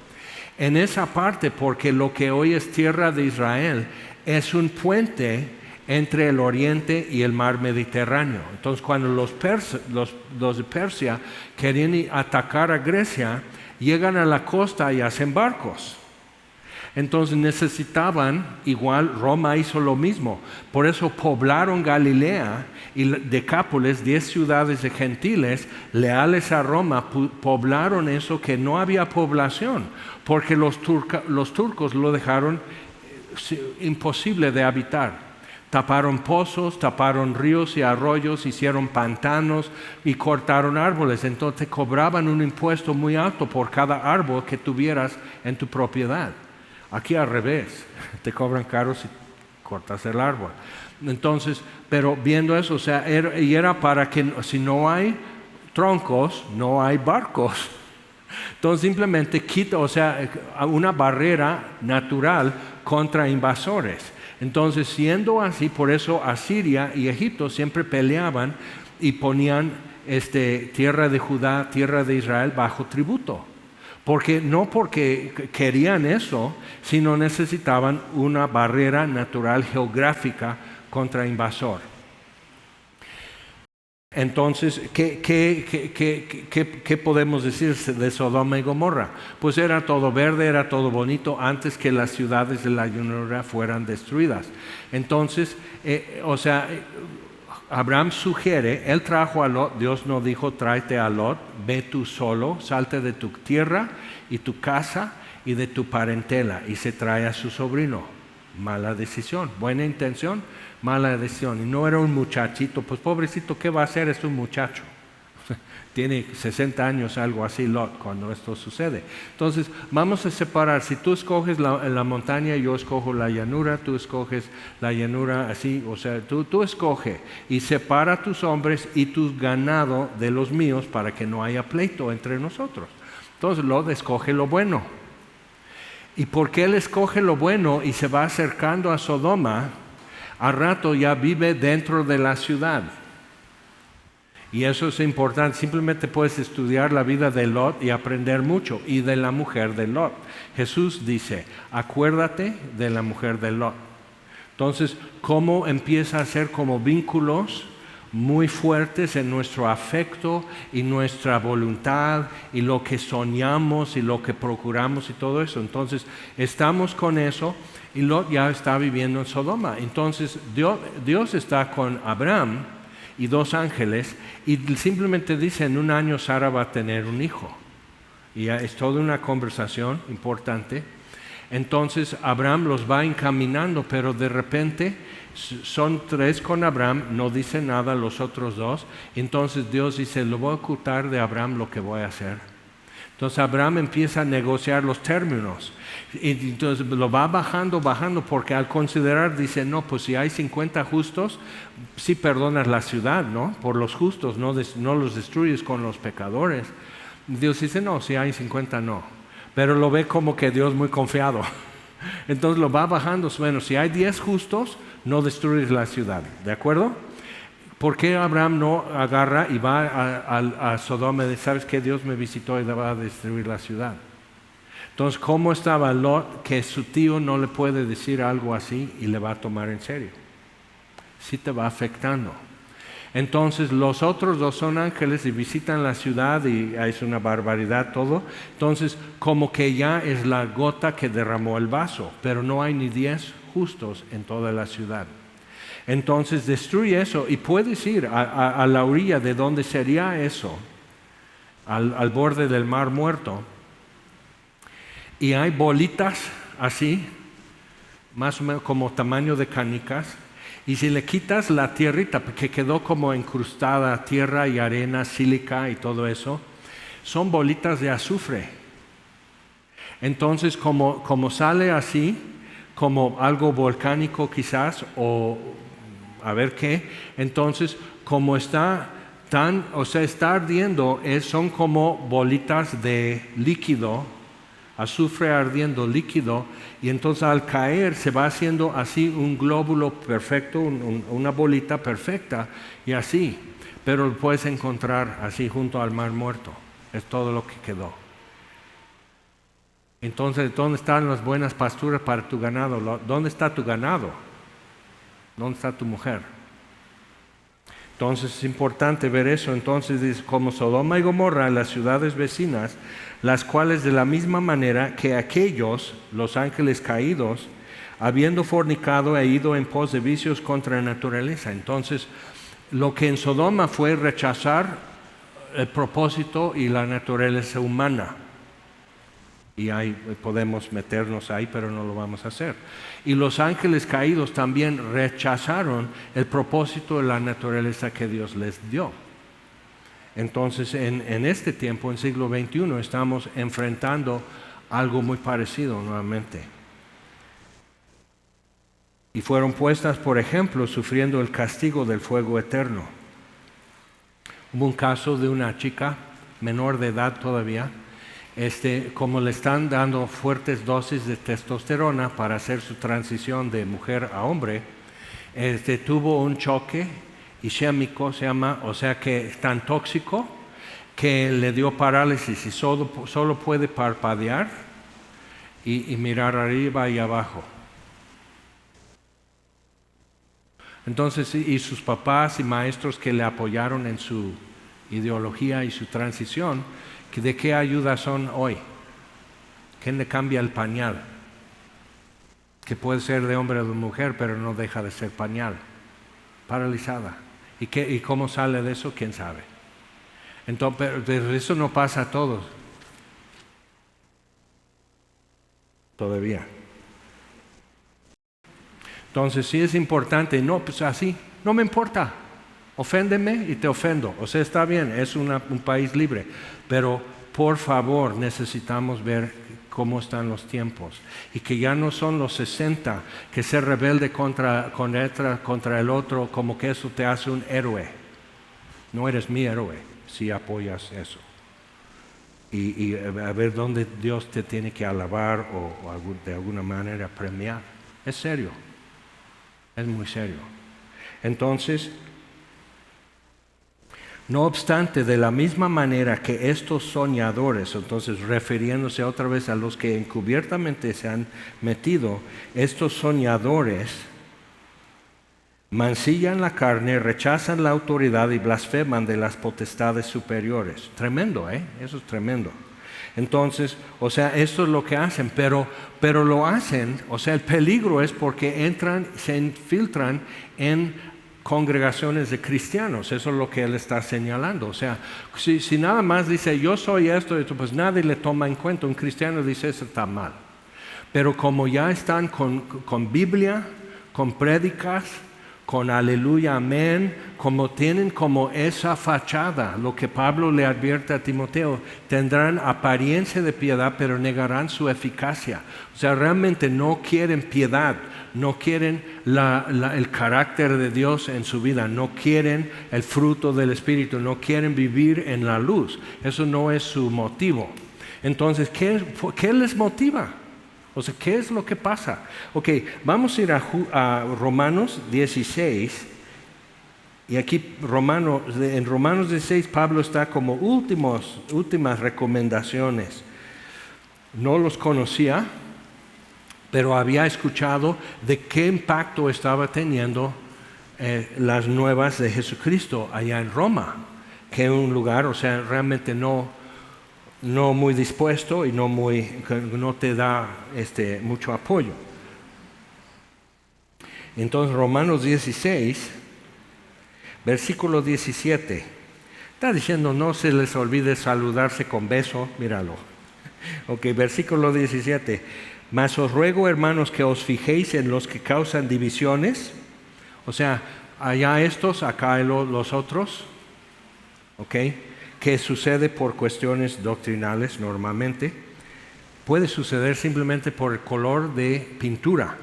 En esa parte, porque lo que hoy es tierra de Israel es un puente entre el oriente y el mar Mediterráneo. Entonces cuando los de Persia querían atacar a Grecia, llegan a la costa y hacen barcos. Entonces necesitaban, igual Roma hizo lo mismo, por eso poblaron Galilea y Decápolis, 10 ciudades de gentiles leales a Roma, poblaron eso que no había población, porque los turcos lo dejaron imposible de habitar. Taparon pozos, taparon ríos y arroyos, hicieron pantanos y cortaron árboles. Entonces cobraban un impuesto muy alto por cada árbol que tuvieras en tu propiedad. Aquí al revés, te cobran caro si cortas el árbol. Entonces, pero viendo eso, o sea, era para que si no hay troncos, no hay barcos. Entonces simplemente quita, o sea, una barrera natural contra invasores. Entonces, siendo así, por eso Asiria y Egipto siempre peleaban y ponían tierra de Judá, tierra de Israel bajo tributo. No porque querían eso, sino necesitaban una barrera natural geográfica contra invasor. Entonces, ¿qué podemos decir de Sodoma y Gomorra? Pues era todo verde, era todo bonito antes que las ciudades de la llanura fueran destruidas. Entonces, Abraham sugiere, él trajo a Lot, Dios no dijo tráete a Lot, ve tú solo, salte de tu tierra y tu casa y de tu parentela, y se trae a su sobrino. Mala decisión, buena intención, mala decisión. Y no era un muchachito, pues pobrecito, ¿qué va a hacer? Es un muchacho. Tiene 60 años, algo así, Lot, cuando esto sucede. Entonces, vamos a separar. Si tú escoges la montaña, yo escojo la llanura, tú escoges la llanura así, o sea, tú escoge y separa tus hombres y tu ganado de los míos para que no haya pleito entre nosotros. Entonces, Lot escoge lo bueno. ¿Y porque él escoge lo bueno y se va acercando a Sodoma? Al rato ya vive dentro de la ciudad. Y eso es importante. Simplemente puedes estudiar la vida de Lot y aprender mucho. Y de la mujer de Lot. Jesús dice, acuérdate de la mujer de Lot. Entonces, ¿cómo empieza a ser como vínculos muy fuertes en nuestro afecto y nuestra voluntad y lo que soñamos y lo que procuramos y todo eso? Entonces, estamos con eso y Lot ya está viviendo en Sodoma. Entonces, Dios está con Abraham y 2 ángeles y simplemente dice, en 1 año Sara va a tener un hijo. Y ya es toda una conversación importante. Entonces Abraham los va encaminando, pero de repente son 3 con Abraham, no dice nada los otros 2. Entonces Dios dice, lo voy a ocultar de Abraham lo que voy a hacer. Entonces Abraham empieza a negociar los términos. Y entonces lo va bajando, porque al considerar dice, no, pues si hay 50 justos, sí perdonas la ciudad, ¿no? Por los justos, no los destruyes con los pecadores. Dios dice, no, si hay 50 no. Pero lo ve como que Dios muy confiado. Entonces lo va bajando. Bueno, si hay 10 justos, no destruyes la ciudad. ¿De acuerdo? ¿Por qué Abraham no agarra y va a Sodoma y dice, sabes que Dios me visitó y va a destruir la ciudad? Entonces, ¿cómo estaba Lot que su tío no le puede decir algo así y le va a tomar en serio? Sí te va afectando. Entonces los otros 2 son ángeles y visitan la ciudad y es una barbaridad todo. Entonces como que ya es la gota que derramó el vaso, pero no hay ni 10 justos en toda la ciudad. Entonces destruye eso y puedes ir a la orilla de donde sería eso, al borde del Mar Muerto. Y hay bolitas así, más o menos como tamaño de canicas. Y si le quitas la tierrita, que quedó como incrustada, tierra y arena, sílica y todo eso, son bolitas de azufre. Entonces, como sale así, como algo volcánico quizás, o a ver qué, entonces, como está está ardiendo, son como bolitas de líquido, azufre ardiendo líquido, y entonces al caer se va haciendo así un glóbulo perfecto, una bolita perfecta y así, pero lo puedes encontrar así junto al Mar Muerto. Es todo lo que quedó. Entonces, ¿dónde están las buenas pasturas para tu ganado? ¿Dónde está tu ganado? ¿Dónde está tu mujer? Entonces es importante ver eso. Entonces dice, como Sodoma y Gomorra, las ciudades vecinas, las cuales de la misma manera que aquellos, los ángeles caídos, habiendo fornicado e ido en pos de vicios contra la naturaleza. Entonces, lo que en Sodoma fue rechazar el propósito y la naturaleza humana. Y ahí podemos meternos ahí, pero no lo vamos a hacer. Y los ángeles caídos también rechazaron el propósito de la naturaleza que Dios les dio. Entonces, en este tiempo, en siglo XXI, estamos enfrentando algo muy parecido nuevamente. Y fueron puestas, por ejemplo, sufriendo el castigo del fuego eterno. Hubo un caso de una chica menor de edad todavía, como le están dando fuertes dosis de testosterona para hacer su transición de mujer a hombre, tuvo un choque isquémico, se llama, o sea que es tan tóxico que le dio parálisis y solo puede parpadear y mirar arriba y abajo. Entonces, y sus papás y maestros que le apoyaron en su ideología y su transición, ¿de qué ayuda son hoy? ¿Quién le cambia el pañal? Que puede ser de hombre o de mujer, pero no deja de ser pañal. Paralizada. ¿Y cómo sale de eso? ¿Quién sabe? Entonces, pero eso no pasa a todos. Todavía. Entonces sí es importante. No, pues así, no me importa. Oféndeme y te ofendo. O sea, está bien, es un país libre. Pero por favor necesitamos ver cómo están los tiempos. Y que ya no son los 60, que ser rebelde contra el otro, como que eso te hace un héroe. No eres mi héroe si apoyas eso. Y a ver dónde Dios te tiene que alabar o de alguna manera premiar. Es serio. Es muy serio. Entonces, No obstante, de la misma manera que estos soñadores, entonces refiriéndose otra vez a los que encubiertamente se han metido, estos soñadores mancillan la carne, rechazan la autoridad y blasfeman de las potestades superiores. Tremendo, eso es tremendo. Entonces, o sea, esto es lo que hacen, pero lo hacen, o sea, el peligro es porque se infiltran en congregaciones de cristianos. Eso es lo que él está señalando. O sea, si nada más dice yo soy esto, pues nadie le toma en cuenta. Un cristiano dice eso está mal. Pero como ya están con Biblia, con prédicas, con aleluya, amén, como tienen como esa fachada, lo que Pablo le advierte a Timoteo, tendrán apariencia de piedad, pero negarán su eficacia. O sea, realmente no quieren piedad, no quieren el carácter de Dios en su vida, no quieren el fruto del Espíritu, no quieren vivir en la luz. Eso no es su motivo. Entonces, ¿qué les motiva? O sea, ¿qué es lo que pasa? Ok, vamos a ir a Romanos 16. Y aquí en Romanos 16 Pablo está como últimas recomendaciones. No los conocía, pero había escuchado de qué impacto estaba teniendo las nuevas de Jesucristo allá en Roma, que es un lugar, o sea, realmente no muy dispuesto y no te da mucho apoyo. Entonces Romanos 16, versículo 17, está diciendo no se les olvide saludarse con beso, míralo. Ok, versículo 17, mas os ruego hermanos que os fijéis en los que causan divisiones, o sea, allá estos, acá los otros, ok, que sucede por cuestiones doctrinales normalmente, puede suceder simplemente por el color de pintura.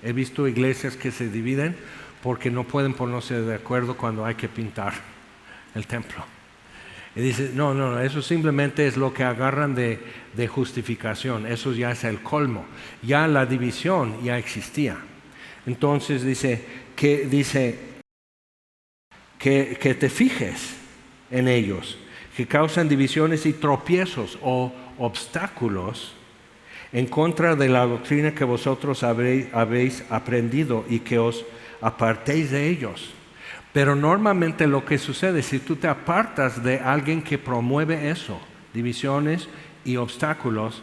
He visto iglesias que se dividen porque no pueden ponerse de acuerdo cuando hay que pintar el templo. Y dice, no, eso simplemente es lo que agarran de justificación, eso ya es el colmo. Ya la división ya existía. Entonces dice que te fijes en ellos, que causan divisiones y tropiezos o obstáculos en contra de la doctrina que vosotros habéis aprendido y que os apartéis de ellos. Pero normalmente lo que sucede, si tú te apartas de alguien que promueve eso, divisiones y obstáculos,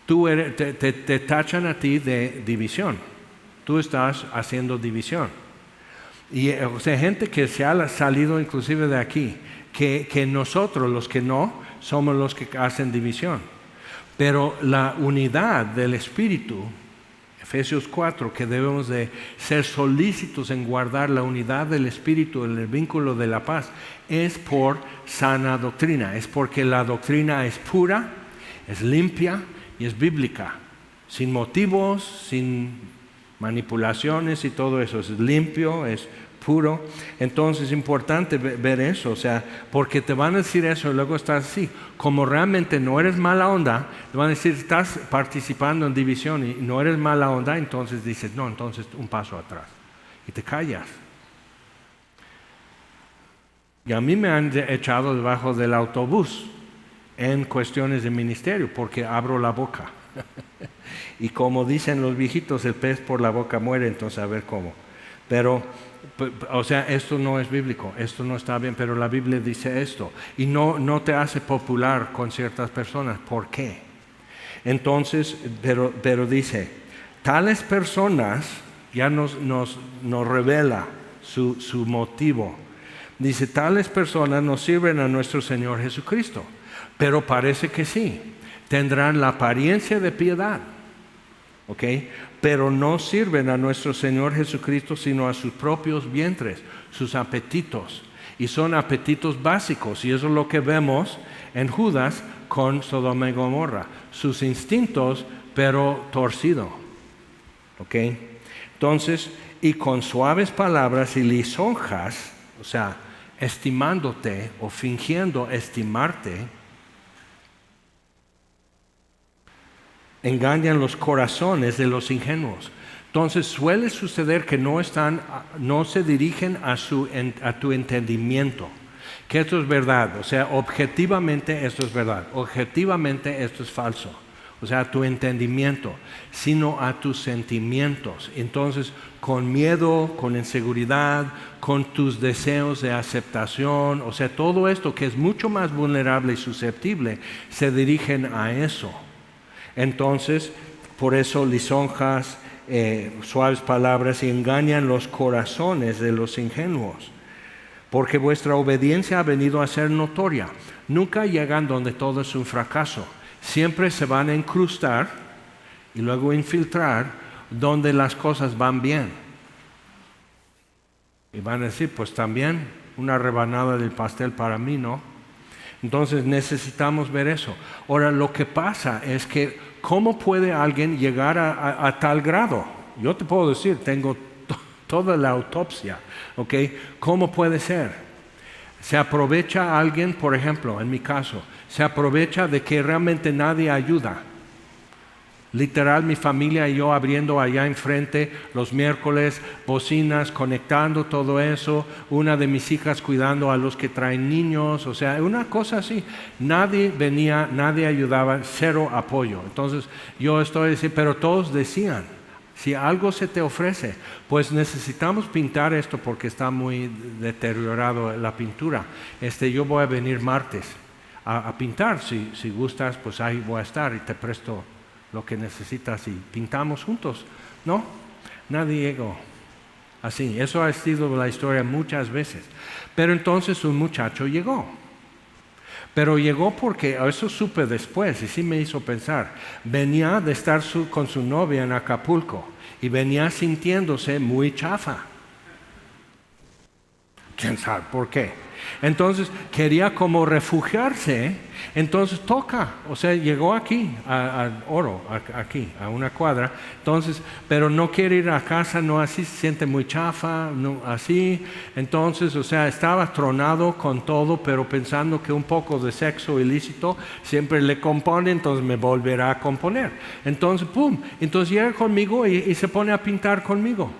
te tachan a ti de división. Tú estás haciendo división. Y o sea, gente que se ha salido inclusive de aquí, que nosotros los que no somos los que hacen división. Pero la unidad del Espíritu, Efesios 4, que debemos de ser solícitos en guardar la unidad del Espíritu en el vínculo de la paz, es por sana doctrina, es porque la doctrina es pura, es limpia y es bíblica, sin motivos, sin manipulaciones y todo eso, es limpio, es puro. Entonces es importante ver eso, o sea, porque te van a decir eso y luego estás así, como realmente no eres mala onda, te van a decir estás participando en división y no eres mala onda, entonces dices no, entonces un paso atrás y te callas. Y a mí me han echado debajo del autobús en cuestiones de ministerio porque abro la boca y como dicen los viejitos, el pez por la boca muere, entonces a ver cómo. Pero o sea, esto no es bíblico, esto no está bien, pero la Biblia dice esto y no te hace popular con ciertas personas. ¿Por qué? Entonces, pero dice, tales personas, ya nos revela su motivo. Dice, tales personas nos sirven a nuestro Señor Jesucristo, pero parece que sí, tendrán la apariencia de piedad, ¿ok? Pero no sirven a nuestro Señor Jesucristo sino a sus propios vientres, sus apetitos. Y son apetitos básicos. Y eso es lo que vemos en Judas con Sodoma y Gomorra. Sus instintos, pero torcido. ¿Ok? Entonces, y con suaves palabras y lisonjas, o sea, estimándote o fingiendo estimarte, engañan los corazones de los ingenuos. Entonces suele suceder que no se dirigen a tu entendimiento, que esto es verdad, o sea, objetivamente esto es verdad, objetivamente esto es falso, o sea, a tu entendimiento, sino a tus sentimientos. Entonces, con miedo, con inseguridad, con tus deseos de aceptación, o sea, todo esto que es mucho más vulnerable y susceptible, se dirigen a eso. Entonces, por eso lisonjas, suaves palabras y engañan los corazones de los ingenuos. Porque vuestra obediencia ha venido a ser notoria. Nunca llegan donde todo es un fracaso. Siempre se van a incrustar y luego infiltrar donde las cosas van bien. Y van a decir, pues también una rebanada del pastel para mí, ¿no? Entonces necesitamos ver eso. Ahora, lo que pasa es que, ¿cómo puede alguien llegar a tal grado? Yo te puedo decir, tengo toda la autopsia, ¿ok? ¿Cómo puede ser? Se aprovecha alguien, por ejemplo, en mi caso, se aprovecha de que realmente nadie ayuda. Literal, mi familia y yo abriendo allá enfrente los miércoles, bocinas, conectando todo eso, una de mis hijas cuidando a los que traen niños, o sea, una cosa así. Nadie venía, nadie ayudaba, cero apoyo. Entonces, yo estoy diciendo, pero todos decían, si algo se te ofrece, pues necesitamos pintar esto porque está muy deteriorado la pintura. Yo voy a venir martes a pintar, si gustas, pues ahí voy a estar y te presto lo que necesitas y pintamos juntos. No, nadie llegó así. Eso ha sido la historia muchas veces. Pero entonces un muchacho llegó. Pero llegó porque, eso supe después y sí me hizo pensar, venía de estar con su novia en Acapulco y venía sintiéndose muy chafa. ¿Quién sabe por qué? Entonces quería como refugiarse, entonces toca, o sea, llegó aquí, a Oro, aquí, a una cuadra, entonces, pero no quiere ir a casa, no así, se siente muy chafa, no así, entonces, o sea, estaba tronado con todo, pero pensando que un poco de sexo ilícito siempre le compone, entonces me volverá a componer. Entonces, pum, entonces llega conmigo y se pone a pintar conmigo.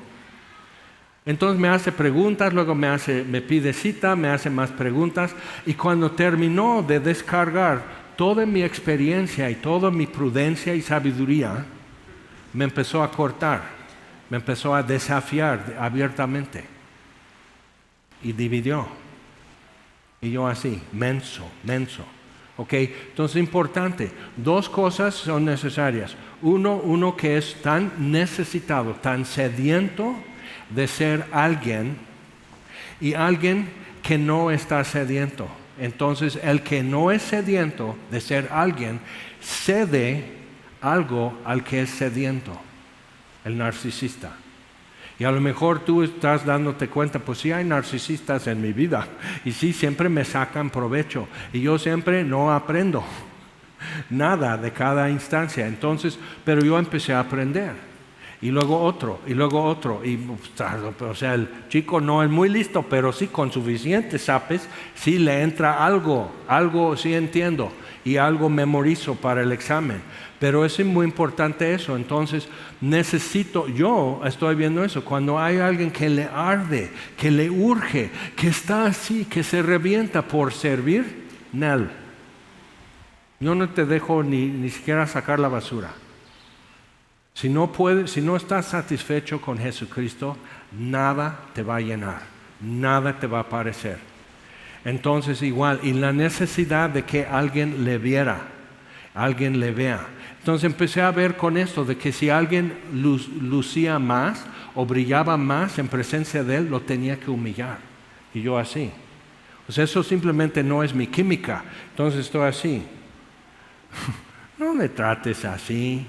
Entonces me hace preguntas, luego me pide cita, me hace más preguntas y cuando terminó de descargar toda mi experiencia y toda mi prudencia y sabiduría, me empezó a cortar, me empezó a desafiar abiertamente y dividió. Y yo así, menso. ¿Ok? Entonces importante, dos cosas son necesarias. Uno que es tan necesitado, tan sediento de ser alguien y alguien que no está sediento. Entonces el que no es sediento de ser alguien cede algo al que es sediento, el narcisista. Y a lo mejor tú estás dándote cuenta, pues sí hay narcisistas en mi vida y sí siempre me sacan provecho y yo siempre no aprendo nada de cada instancia. Entonces, pero yo empecé a aprender. Y luego otro, y o sea, el chico no es muy listo, pero sí con suficientes sapes, sí le entra algo sí entiendo, y algo memorizo para el examen. Pero es muy importante eso, entonces yo estoy viendo eso, cuando hay alguien que le arde, que le urge, que está así, que se revienta por servir, Nel, yo no te dejo ni siquiera sacar la basura. Si no estás satisfecho con Jesucristo, nada te va a llenar, nada te va a parecer. Entonces igual, y la necesidad de que alguien le viera, alguien le vea. Entonces empecé a ver con esto, de que si alguien lucía más o brillaba más en presencia de él, lo tenía que humillar. Y yo así. O sea, eso simplemente no es mi química. Entonces estoy así. No me trates así.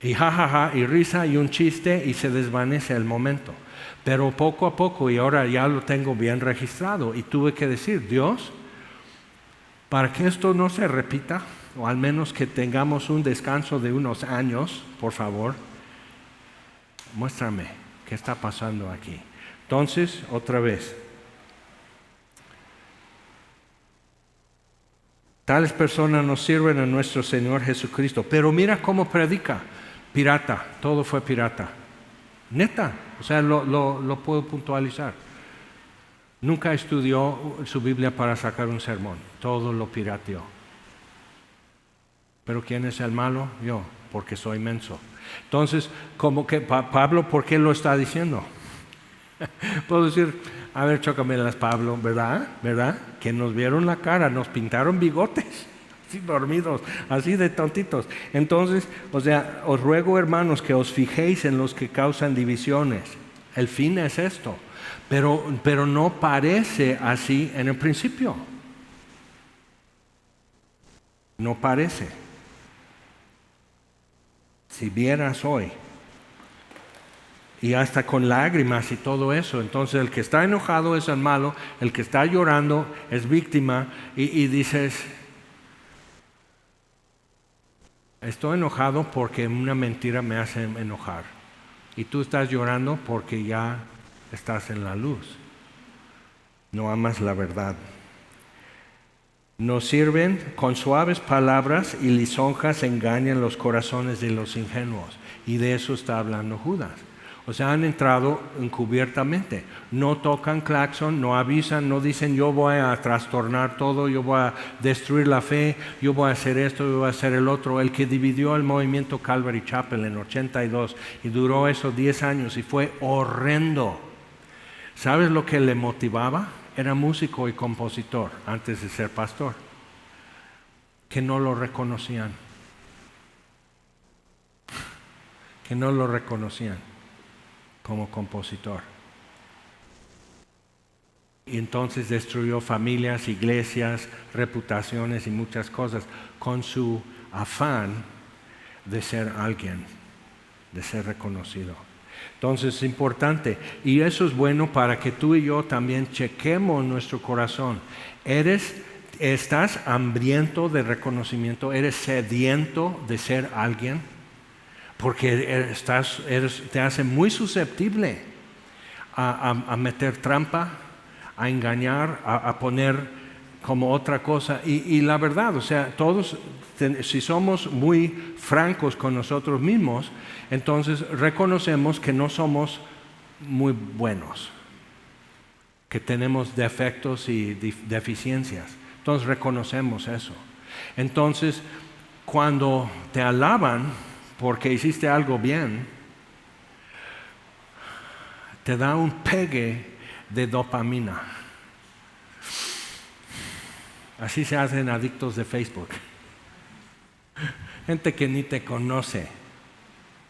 Y jajaja, y risa y un chiste y se desvanece el momento. Pero poco a poco, y ahora ya lo tengo bien registrado, y tuve que decir, Dios, para que esto no se repita, o al menos que tengamos un descanso de unos años, por favor, muéstrame qué está pasando aquí. Entonces, otra vez, tales personas nos sirven a nuestro Señor Jesucristo, pero mira cómo predica. Pirata, todo fue pirata. Neta, o sea, lo puedo puntualizar. Nunca estudió su Biblia para sacar un sermón, todo lo pirateó. ¿Pero quién es el malo? Yo, porque soy menso. Entonces, como que Pablo, ¿por qué lo está diciendo? Puedo decir, a ver, chócamelas, Pablo, ¿verdad? ¿Verdad? Que nos vieron la cara, nos pintaron bigotes, así dormidos, así de tontitos. Entonces, os ruego, hermanos, que os fijéis en los que causan divisiones. El fin es esto, pero no parece así en el principio. No parece. Si vieras hoy, y hasta con lágrimas y todo eso, entonces el que está enojado es el malo, el que está llorando es víctima, y dices, estoy enojado porque una mentira me hace enojar, y tú estás llorando porque ya estás en la luz, no amas la verdad. Nos sirven con suaves palabras y lisonjas, engañan los corazones de los ingenuos. Y de eso está hablando Judas. O sea, han entrado encubiertamente. No tocan claxon, no avisan, no dicen yo voy a trastornar todo, yo voy a destruir la fe, yo voy a hacer esto, yo voy a hacer el otro. El que dividió el movimiento Calvary Chapel en 82 y duró eso 10 años y fue horrendo. ¿Sabes lo que le motivaba? Era músico y compositor antes de ser pastor, que no lo reconocían, como compositor. Y entonces destruyó familias, iglesias, reputaciones y muchas cosas con su afán de ser alguien, de ser reconocido. Entonces es importante, y eso es bueno para que tú y yo también chequemos nuestro corazón. ¿Estás hambriento de reconocimiento? ¿Eres sediento de ser alguien? Porque te hace muy susceptible a meter trampa, a engañar, a poner como otra cosa. Y la verdad, o sea, todos, si somos muy francos con nosotros mismos, entonces reconocemos que no somos muy buenos, que tenemos defectos y deficiencias. Entonces reconocemos eso. Entonces, cuando te alaban porque hiciste algo bien, te da un pegue de dopamina. Así se hacen adictos de Facebook. Gente que ni te conoce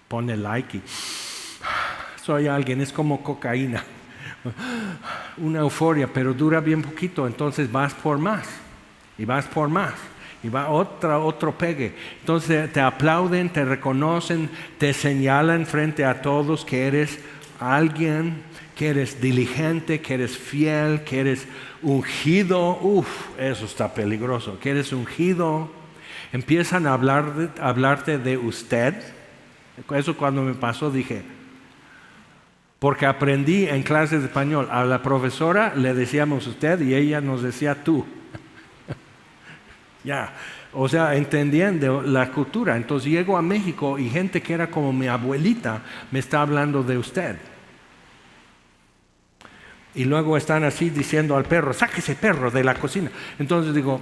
pone like y soy alguien, es como cocaína. Una euforia, pero dura bien poquito, entonces vas por más y vas por más y va otro pegue. Entonces te aplauden, te reconocen, te señalan frente a todos que eres alguien, que eres diligente, que eres fiel, que eres ungido. Eso está peligroso. Que eres ungido. Empiezan a hablarte de usted. Eso cuando me pasó dije, porque aprendí en clases de español, a la profesora le decíamos usted y ella nos decía tú. Ya, o sea, entendiendo la cultura. Entonces llego a México y gente que era como mi abuelita me está hablando de usted. Y luego están así diciendo al perro, saque ese perro de la cocina. Entonces digo,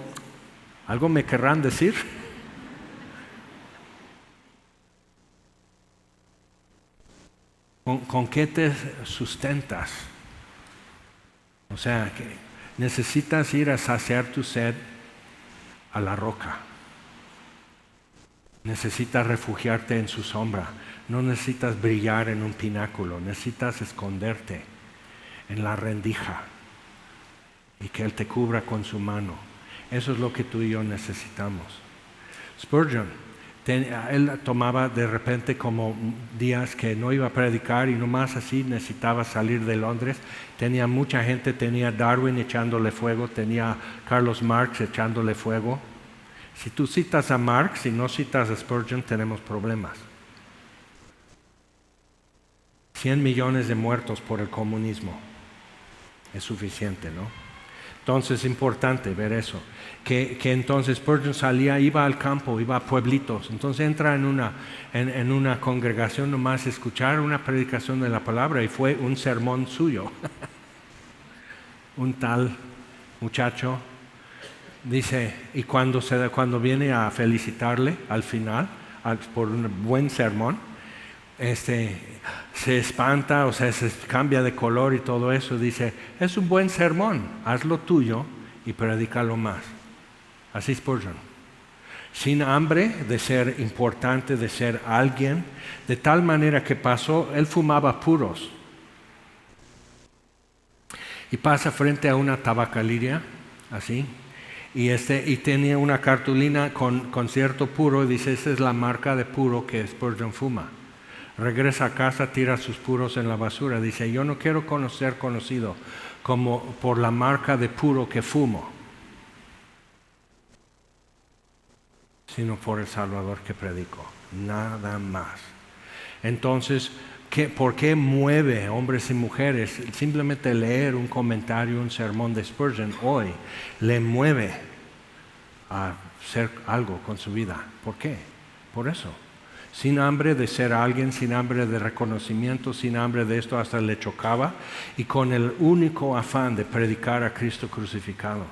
¿algo me querrán decir? ¿Con qué te sustentas? O sea, que necesitas ir a saciar tu sed a la roca. Necesitas refugiarte en su sombra. No necesitas brillar en un pináculo. Necesitas esconderte en la rendija y que Él te cubra con su mano. Eso es lo que tú y yo necesitamos. Spurgeon, él tomaba de repente como días que no iba a predicar y nomás así necesitaba salir de Londres. Tenía mucha gente, tenía Darwin echándole fuego, tenía Carlos Marx echándole fuego. Si tú citas a Marx y no citas a Spurgeon, tenemos problemas. 100 millones de muertos por el comunismo. Es suficiente, ¿no? Entonces es importante ver eso. Que entonces Spurgeon salía, iba al campo, iba a pueblitos. Entonces entra en una congregación nomás escuchar una predicación de la palabra y fue un sermón suyo. un tal muchacho, dice, y cuando viene a felicitarle al final, por un buen sermón, se espanta, o sea, se cambia de color y todo eso. Dice, es un buen sermón, haz lo tuyo y predícalo más. Así es Spurgeon. Sin hambre de ser importante, de ser alguien, de tal manera que pasó, él fumaba puros. Y pasa frente a una tabacalería, así, y tenía una cartulina con cierto puro, y dice, esa es la marca de puro que Spurgeon fuma. Regresa a casa, tira sus puros en la basura. Dice, yo no quiero ser conocido como por la marca de puro que fumo, sino por el Salvador que predico. Nada más. Entonces, ¿por qué mueve hombres y mujeres? Simplemente leer un comentario, un sermón de Spurgeon hoy, le mueve a hacer algo con su vida. ¿Por qué? Por eso. Sin hambre de ser alguien, sin hambre de reconocimiento, sin hambre de esto, hasta le chocaba, y con el único afán de predicar a Cristo crucificado.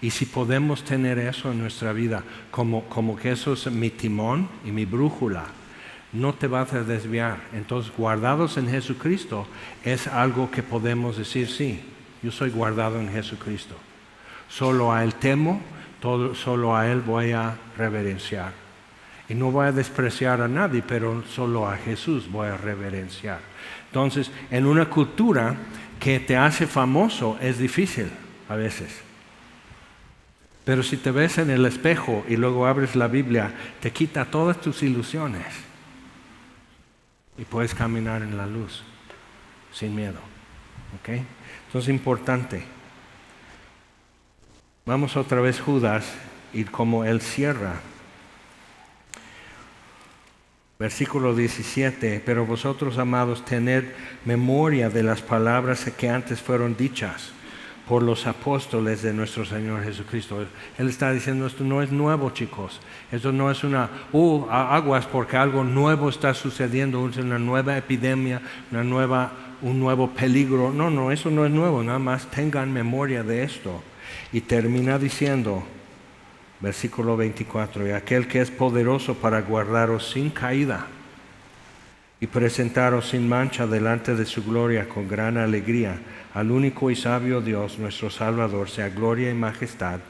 Y si podemos tener eso en nuestra vida, como que eso es mi timón y mi brújula, no te vas a desviar. Entonces, guardados en Jesucristo es algo que podemos decir, sí, yo soy guardado en Jesucristo. Solo a Él temo, solo a Él voy a reverenciar. Y no voy a despreciar a nadie, pero solo a Jesús voy a reverenciar. Entonces, en una cultura que te hace famoso es difícil a veces. Pero si te ves en el espejo y luego abres la Biblia, te quita todas tus ilusiones. Y puedes caminar en la luz, sin miedo. ¿Ok? Entonces es importante. Vamos otra vez Judas, y como él cierra. Versículo 17, pero vosotros, amados, tened memoria de las palabras que antes fueron dichas por los apóstoles de nuestro Señor Jesucristo. Él está diciendo, esto no es nuevo, chicos. Esto no es aguas porque algo nuevo está sucediendo, es una nueva epidemia, un nuevo peligro. No, eso no es nuevo, nada más tengan memoria de esto. Y termina diciendo, versículo 24, y aquel que es poderoso para guardaros sin caída y presentaros sin mancha delante de su gloria con gran alegría, al único y sabio Dios, nuestro Salvador, sea gloria y majestad,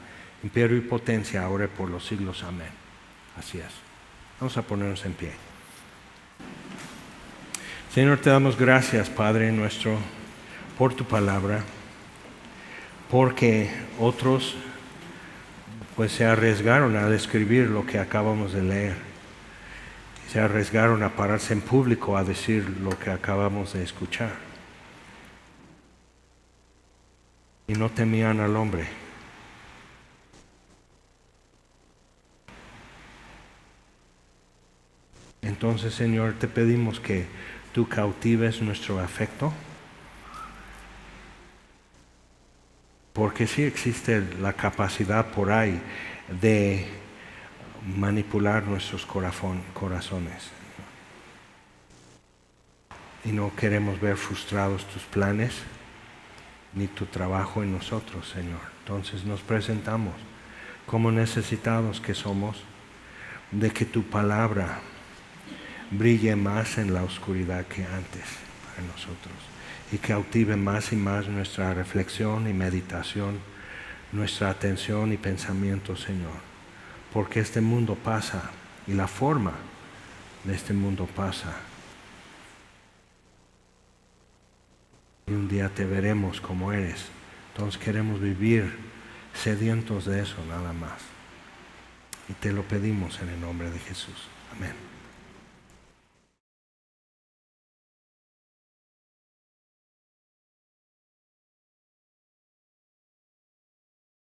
imperio y potencia, ahora y por los siglos. Amén. Así es. Vamos a ponernos en pie. Señor, te damos gracias, Padre nuestro, por tu palabra, porque otros pues se arriesgaron a escribir lo que acabamos de leer. Se arriesgaron a pararse en público a decir lo que acabamos de escuchar. Y no temían al hombre. Entonces, Señor, te pedimos que tú cautives nuestro afecto, porque sí existe la capacidad por ahí de manipular nuestros corazones. Y no queremos ver frustrados tus planes ni tu trabajo en nosotros, Señor. Entonces nos presentamos como necesitados que somos de que tu palabra brille más en la oscuridad que antes para nosotros, y cautive más y más nuestra reflexión y meditación, nuestra atención y pensamiento, Señor, porque este mundo pasa y la forma de este mundo pasa. Y un día te veremos como eres. Entonces queremos vivir sedientos de eso nada más. Y te lo pedimos en el nombre de Jesús. Amén.